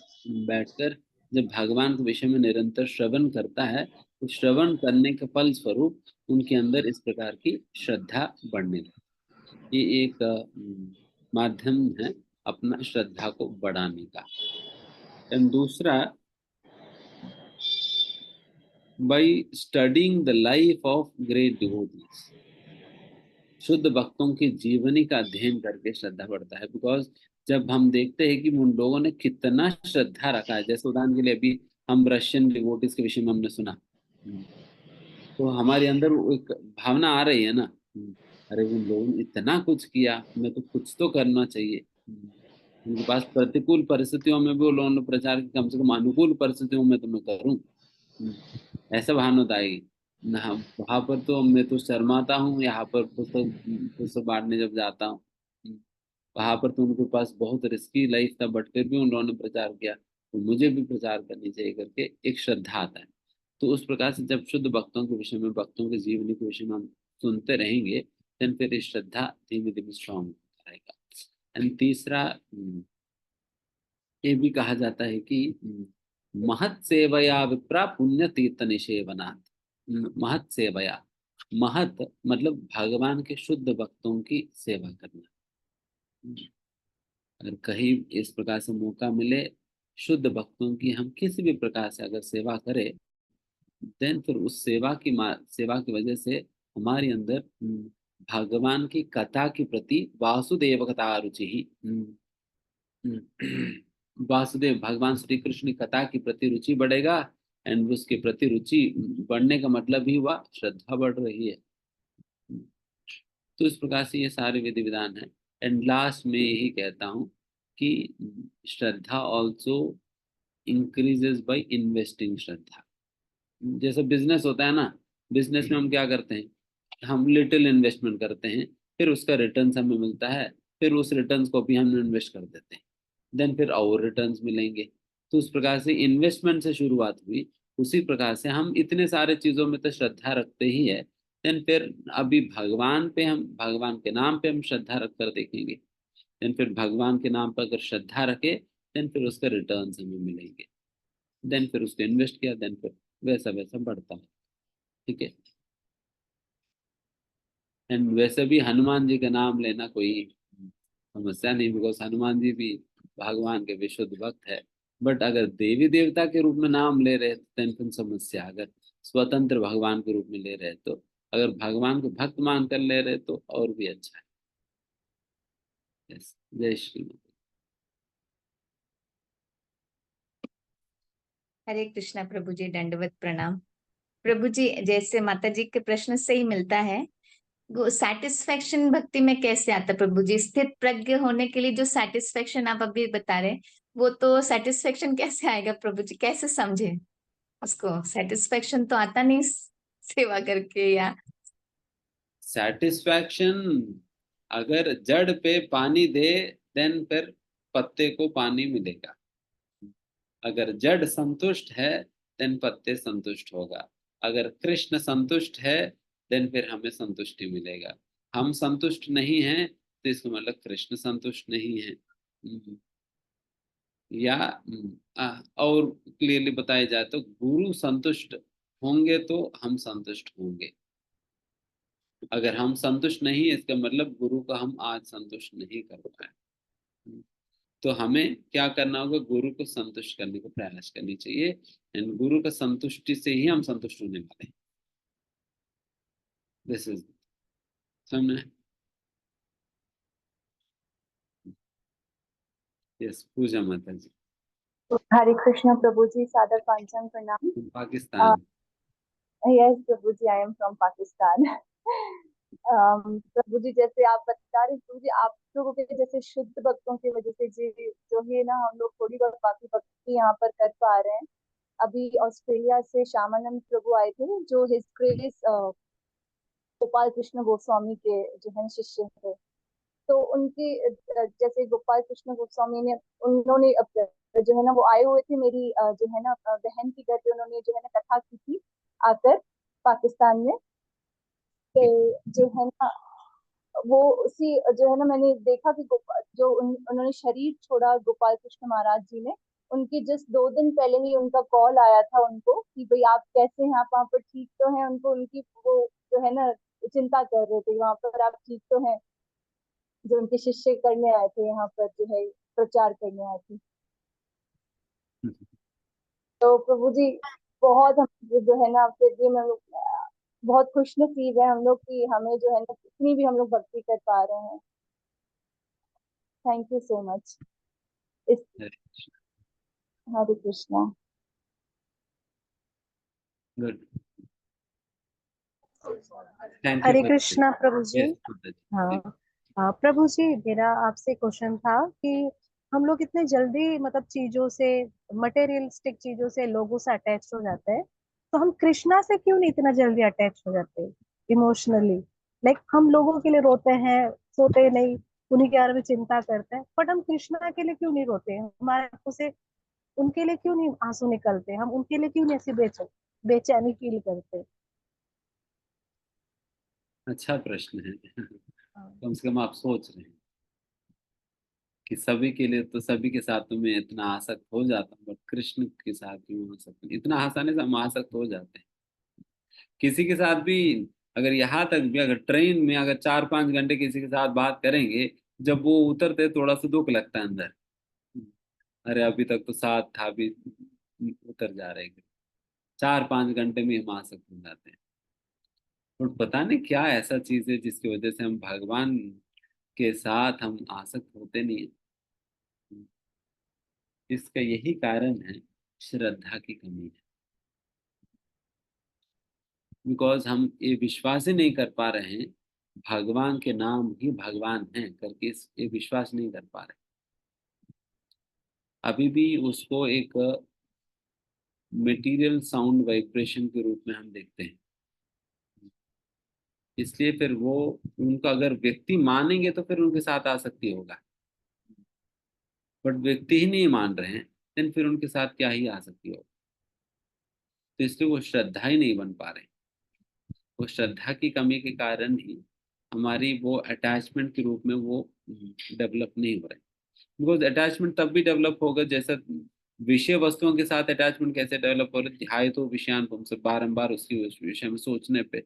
बैठकर जब भगवान के विषय में निरंतर श्रवण करता है, तो श्रवण करने के फल स्वरूप उनके अंदर इस प्रकार की श्रद्धा बढ़ने लगती। ये एक माध्यम है अपना श्रद्धा को बढ़ाने का। एंड दूसरा, by studying the life of great devotees, शुद्ध भक्तों की जीवनी का अध्ययन करके श्रद्धा बढ़ता है। बिकॉज जब हम देखते हैं कि उन लोगों ने कितना श्रद्धा रखा है, जैसे उदाहरण के लिए अभी हम रशियन डिवोटीज के विषय में हमने सुना, तो हमारे अंदर वो एक भावना आ रही है ना, अरे उन लोगों ने इतना कुछ किया, मैं तो कुछ तो करना चाहिए। उनके पास प्रतिकूल परिस्थितियों में भी वो लोगों ने प्रचार की, कम से कम अनुकूल परिस्थितियों में तो मैं करूं। ऐसा भावना आएगी ना। वहां पर तो मैं तो शर्माता हूँ, यहाँ पर पुस्तक पुस्तक बांटने जब जाता हूँ, वहां पर तो उनके पास बहुत रिस्की लाइफ था, बट फिर भी उन लोगों ने प्रचार किया, तो मुझे भी प्रचार करनी चाहिए करके एक श्रद्धा आता है। तो उस प्रकार से जब शुद्ध भक्तों के विषय में, भक्तों के जीवनी के विषय में हम सुनते रहेंगे, देन फिर ये श्रद्धा धीमे धीमे स्ट्रांग होता रहेगा। एंड तीसरा, ये भी कहा जाता है कि महत सेवया विप्रा पुण्य तीर्थ निषेवनात्। महत सेवया, महत मतलब भगवान के शुद्ध भक्तों की सेवा करना। अगर कहीं इस प्रकार से मौका मिले, शुद्ध भक्तों की हम किसी भी प्रकार से अगर सेवा करें, देन फिर उस सेवा की वजह से हमारे अंदर भगवान की कथा के प्रति वासुदेव कथा रुचि ही, वासुदेव भगवान श्री कृष्ण की कथा की प्रति रुचि बढ़ेगा। एंड उसके प्रति रुचि बढ़ने का मतलब ही हुआ श्रद्धा बढ़ रही है। तो इस प्रकार से ये सारे विधि विधान है। एंड लास्ट में यही कहता हूँ कि श्रद्धा ऑल्सो इंक्रीजेस बाय इन्वेस्टिंग श्रद्धा। जैसे बिजनेस होता है ना, बिजनेस में हम क्या करते हैं, हम लिटिल इन्वेस्टमेंट करते हैं, फिर उसका रिटर्न हमें मिलता है, फिर उस रिटर्न को भी हम इन्वेस्ट कर देते हैं, देन फिर और रिटर्न्स मिलेंगे। तो उस प्रकार से इन्वेस्टमेंट से शुरुआत हुई, उसी प्रकार से हम इतने सारे चीजों में तो श्रद्धा रखते ही है। देन फिर अभी भगवान पे, हम भगवान के नाम पे हम श्रद्धा रख कर देखेंगे, देन फिर भगवान के नाम पर अगर श्रद्धा रखे, देन फिर उसके रिटर्न्स हमें मिलेंगे। देन फिर उसको इन्वेस्ट किया, देन फिर वैसा वैसा बढ़ता है। ठीक है। एंड वैसे भी हनुमान जी का नाम लेना कोई समस्या नहीं, बिकॉज हनुमान जी भी भगवान के विशुद्ध भक्त है। बट अगर देवी देवता के रूप में नाम ले रहे तो फिर समस्या, अगर स्वतंत्र भगवान के रूप में ले रहे तो, अगर भगवान को भक्त मान कर ले रहे तो और भी अच्छा है। यस, जय श्री राम। हरे कृष्णा प्रभु जी, दंडवत प्रणाम। प्रभु जी, जैसे माता जी के प्रश्न से ही मिलता है, वो सेटिस्फेक्शन भक्ति में कैसे आता है प्रभु जी? स्थित प्रज्ञ होने के लिए जो सेटिस्फेक्शन आप अभी बता रहे, वो तो सेटिस्फेक्शन कैसे आएगा प्रभु जी? कैसे समझे उसको? सेटिस्फेक्शन तो आता नहीं सेवा करके। या सेटिस्फैक्शन, अगर जड़ पे पानी दे देन फिर पत्ते को पानी मिलेगा। अगर जड़ संतुष्ट है देन पत्ते संतुष्ट होगा। अगर कृष्ण संतुष्ट है देन फिर हमें संतुष्टि मिलेगा। हम संतुष्ट नहीं हैं तो इसका मतलब कृष्ण संतुष्ट नहीं है। या और क्लियरली बताया जाए तो गुरु संतुष्ट होंगे तो हम संतुष्ट होंगे। अगर हम संतुष्ट नहीं है इसका मतलब गुरु का हम आज संतुष्ट नहीं कर पाए। तो हमें क्या करना होगा, गुरु को संतुष्ट करने का प्रयास करनी चाहिए। एंड गुरु का संतुष्टि से ही हम संतुष्ट होने वाले हैं। दिस इज समझ। यस पूजा माता जी। हरे कृष्ण प्रभु जी, सादर पांचांग प्रणाम। पाकिस्तान। यस प्रभु जी, आई एम फ्रॉम पाकिस्तान। प्रभु जी, जैसे आप बता रहे प्रभु जी, आप लोगों के जैसे शुद्ध भक्तों की वजह से जी जो है ना, हम लोग थोड़ी बहुत बाकी भक्ति यहाँ पर कर पा रहे हैं। अभी ऑस्ट्रेलिया से श्यामानंद प्रभु आए थे, जो हिज ग्रेस गोपाल कृष्ण गोस्वामी के जो है शिष्य थे। तो उनकी जैसे गोपाल कृष्ण गोस्वामी ने, उन्होंने जो है ना, वो आए हुए थे मेरी जो है ना बहन की घर पे, उन्होंने जो है ना कथा की थी आकर पाकिस्तान में। तो जो है ना, वो उसी जो है ना, मैंने देखा कि जो उन्होंने शरीर छोड़ा गोपाल कृष्ण महाराज जी ने, उनके जस्ट 2 दिन पहले ही उनका कॉल आया था उनको कि भाई आप कैसे हैं, आप वहाँ पर ठीक तो हैं। उनको उनकी वो जो है ना चिंता कर रहे थे, वहां पर आप ठीक तो हैं, जो उनके शिष्य करने आए थे यहाँ पर जो है प्रचार करने आए थे। तो प्रभु जी, बहुत हम जो है ना फिर भी हम लोग बहुत खुश नसीब है हम लोग कि हमें जो है ना इतनी भी हम लोग भक्ति कर पा रहे हैं। Thank you so much. इस Hare Krishna. Good. Thank you Hare for. Krishna प्रभु जी। यस माता जी। हाँ, प्रभु जी, मेरा आपसे क्वेश्चन था कि हम लोग इतने जल्दी मतलब चीजों से, मटेरियलिस्टिक चीजों से, लोगों से अटैच हो जाते हैं, तो हम कृष्णा से क्यों नहीं इतना जल्दी अटैच हो जाते इमोशनली? लाइक हम लोगों के लिए रोते हैं, सोते नहीं, उन्हीं के बारे में चिंता करते हैं, बट हम कृष्णा के लिए क्यों नहीं रोते? हमारे आंखों से उनके लिए क्यों नहीं आंसू निकलते? हम उनके लिए क्यों नहीं ऐसी बेचैनी फील करते? अच्छा प्रश्न है। हाँ। कम से कम आप सोच रहे हैं कि सभी के लिए तो सभी के साथ तो मैं इतना आसक्त हो जाता हूँ, बट कृष्ण के साथ क्यों आसक्त नहीं? इतना आसानी से हम आसक्त हो जाते हैं किसी के साथ भी। अगर यहाँ तक भी अगर ट्रेन में अगर 4-5 घंटे किसी के साथ बात करेंगे, जब वो उतरते थोड़ा सा दुख लगता है अंदर। अरे अभी तक तो साथ था, अभी उतर जा रहे हैं। 4-5 घंटे में हम आसक्त हो जाते हैं। और पता नहीं क्या ऐसा चीज है जिसकी वजह से हम भगवान के साथ हम आसक्त होते नहीं हैं। इसका यही कारण है, श्रद्धा की कमी है। बिकॉज हम ये विश्वास ही नहीं कर पा रहे हैं भगवान के नाम ही भगवान हैं करके, ये विश्वास नहीं कर पा रहे। अभी भी उसको एक मटेरियल साउंड वाइब्रेशन के रूप में हम देखते हैं। इसलिए फिर वो उनका अगर व्यक्ति मानेंगे तो फिर उनके साथ आसक्ति होगा, बट व्यक्ति ही नहीं मान रहे हैं देन फिर उनके साथ क्या ही आसक्ति होगा। तो इसलिए वो श्रद्धा ही नहीं बन पा रहे। वो श्रद्धा की कमी के कारण ही हमारी वो अटैचमेंट के रूप में वो डेवलप नहीं हो रहे। बिकॉज अटैचमेंट तब भी डेवलप होगा जैसा विषय वस्तुओं के साथ अटैचमेंट कैसे डेवलप हो रहा है, तो विषयान हमसे बारंबार उसकी उस विषय में सोचने पे।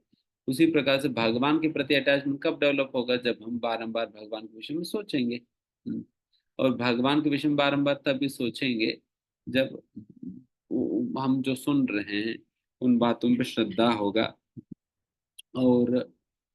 उसी प्रकार से भगवान के प्रति अटैचमेंट कब डेवलप होगा, जब हम बारंबार भगवान के विषय में सोचेंगे। और भगवान के विषय में बारंबार तभी सोचेंगे जब हम जो सुन रहे हैं उन बातों पे श्रद्धा होगा। और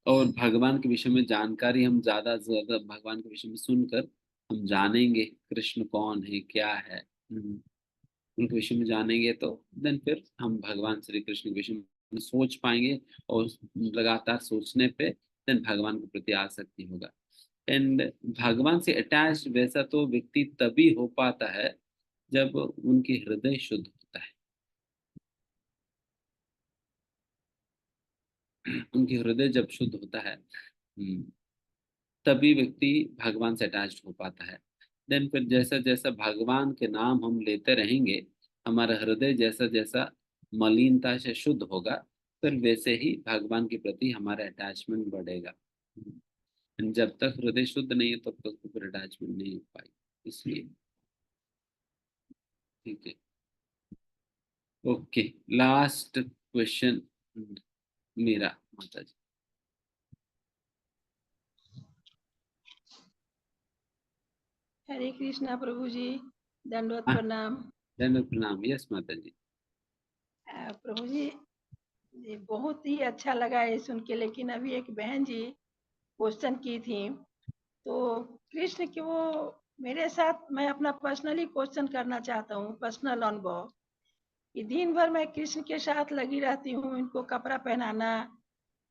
और भगवान के विषय में जानकारी हम ज्यादा से ज्यादा भगवान के विषय में सुनकर हम जानेंगे कृष्ण कौन है क्या है। उनके विषय में जानेंगे तो देन फिर हम भगवान श्री कृष्ण के विषय में सोच पाएंगे। और लगातार सोचने पे देन भगवान के प्रति आसक्ति होगा। एंड भगवान से अटैच वैसा तो व्यक्ति तभी हो पाता है जब उनकी हृदय शुद्ध होता है। उनकी हृदय जब शुद्ध होता है, तभी व्यक्ति भगवान से अटैच हो पाता है। देन फिर जैसा जैसा भगवान के नाम हम लेते रहेंगे, हमारा हृदय जैसा जैसा मलिनता से शुद्ध होगा, फिर वैसे ही भगवान के प्रति हमारा अटैचमेंट बढ़ेगा। जब तक हृदय शुद्ध नहीं है तब तक तो फिर अटैचमेंट नहीं हो पाएगी, इसलिए। ठीक है, ओके। लास्ट क्वेश्चन मेरा, माता जी। हरे कृष्णा प्रभु जी, दंडवत हाँ, प्रणाम। दंड प्रणाम। यस माता जी। प्रभु जी, ये बहुत ही अच्छा लगा ये सुन के, लेकिन अभी एक बहन जी क्वेश्चन की थी, तो कृष्ण के वो मेरे साथ, मैं अपना पर्सनली क्वेश्चन करना चाहता हूँ, पर्सनल अनुभव, कि दिन भर मैं कृष्ण के साथ लगी रहती हूँ, इनको कपड़ा पहनाना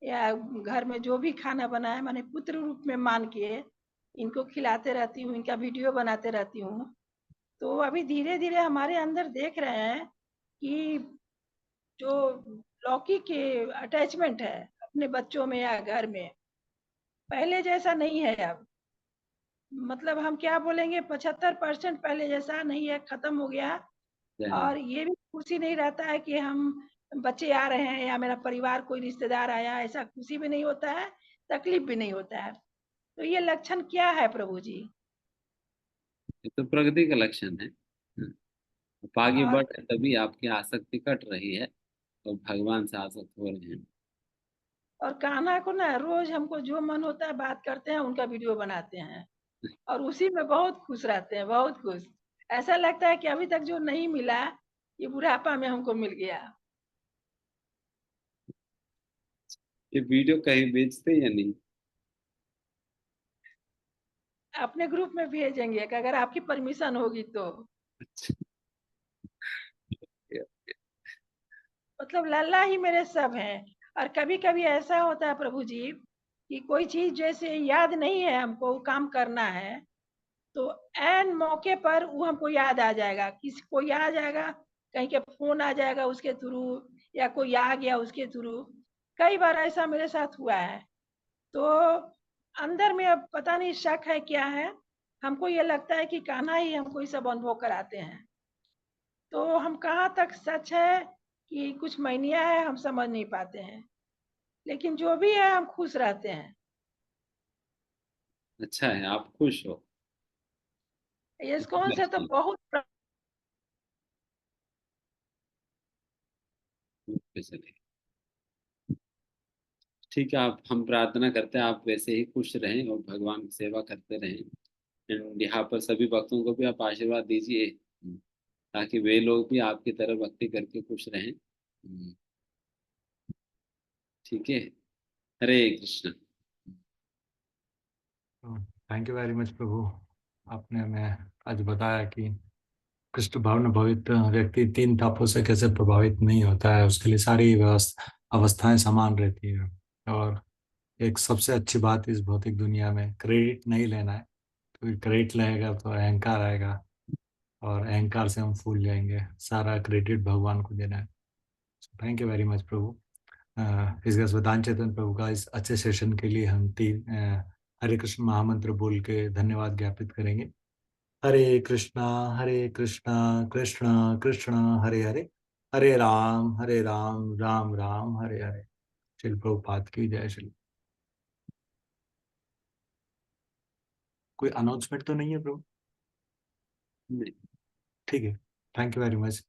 या घर में जो भी खाना बनाए मैंने पुत्र रूप में मान के इनको खिलाते रहती हूँ, इनका वीडियो बनाते रहती हूँ। तो अभी धीरे धीरे हमारे अंदर देख रहे हैं कि जो लौकी के अटैचमेंट है अपने बच्चों में या घर में, पहले जैसा नहीं है अब। मतलब हम क्या बोलेंगे, 75% पहले जैसा नहीं है, खत्म हो गया। जय। और ये भी खुशी नहीं रहता है कि हम बच्चे आ रहे हैं या मेरा परिवार कोई रिश्तेदार आया, ऐसा खुशी भी नहीं होता है, तकलीफ भी नहीं होता है। तो ये लक्षण क्या है प्रभु जी? ये तो प्रगति का लक्षण है। आप आगे बढ़ और रहे हैं, तभी आपकी आसक्ति कट रही है और भगवान से आसक्त हो रहे हैं। और कान्हा को ना रोज हमको जो मन होता है बात करते हैं, उनका वीडियो बनाते हैं और उसी में बहुत खुश रहते हैं, बहुत खुश। ऐसा लगता है कि अभी तक जो नहीं मिला, ये बुढ़ापा में हमको मिल गया। ये वीडियो कहीं बेचते या नहीं? अपने ग्रुप में भेजेंगे कि अगर आपकी परमिशन होगी तो। अच्छा। मतलब लल्ला ही मेरे सब हैं। और कभी-कभी ऐसा होता है प्रभु जी कि कोई चीज़ जैसे याद नहीं है हमको, वो काम करना है, तो ऐन मौके पर वो हमको याद आ जाएगा, किसी को आ जाएगा, कहीं के फ़ोन आ जाएगा उसके थ्रू, या कोई आ गया उसके थ्रू। कई बार ऐसा मेरे साथ हुआ है। तो अंदर में अब पता नहीं शक है क्या है, हमको ये लगता है कि कान्हा ही हमको ये सब अनुभव कराते हैं। तो हम कहाँ तक सच है कि कुछ मायनिया है, हम समझ नहीं पाते हैं। लेकिन जो भी है हम खुश रहते हैं। अच्छा है, आप खुश हो। इस्कॉन से तो बहुत चलिए, ठीक है। आप, हम प्रार्थना करते हैं आप वैसे ही खुश रहें और भगवान की सेवा करते रहें। एंड यहाँ पर सभी भक्तों को भी आप आशीर्वाद दीजिए, ताकि वे लोग भी आपकी तरह भक्ति करके खुश रहें। ठीक है। Hare Krishna. Thank you very much प्रभु। आपने हमें आज बताया कि कृष्ण भावना भावित व्यक्ति तीन तापों से कैसे प्रभावित नहीं होता है, उसके लिए सारी अवस्थाएं समान रहती है। और एक सबसे अच्छी बात इस भौतिक दुनिया में क्रेडिट नहीं लेना है, क्योंकि क्रेडिट लेगा तो अहंकार आएगा और अहंकार से हम फूल जाएंगे। सारा क्रेडिट भगवान को देना है। थैंक यू वेरी मच प्रभु। इस वेदांत चेतन प्रभु का इस अच्छे सेशन के लिए हम हरे कृष्ण महामंत्र बोल के धन्यवाद ज्ञापित करेंगे। हरे कृष्णा कृष्णा कृष्णा हरे हरे, हरे राम राम राम हरे हरे। शिल प्रभुपाद की जय। शिल कोई अनाउंसमेंट तो नहीं है प्रभु? नहीं। ठीक है, थैंक यू वेरी मच।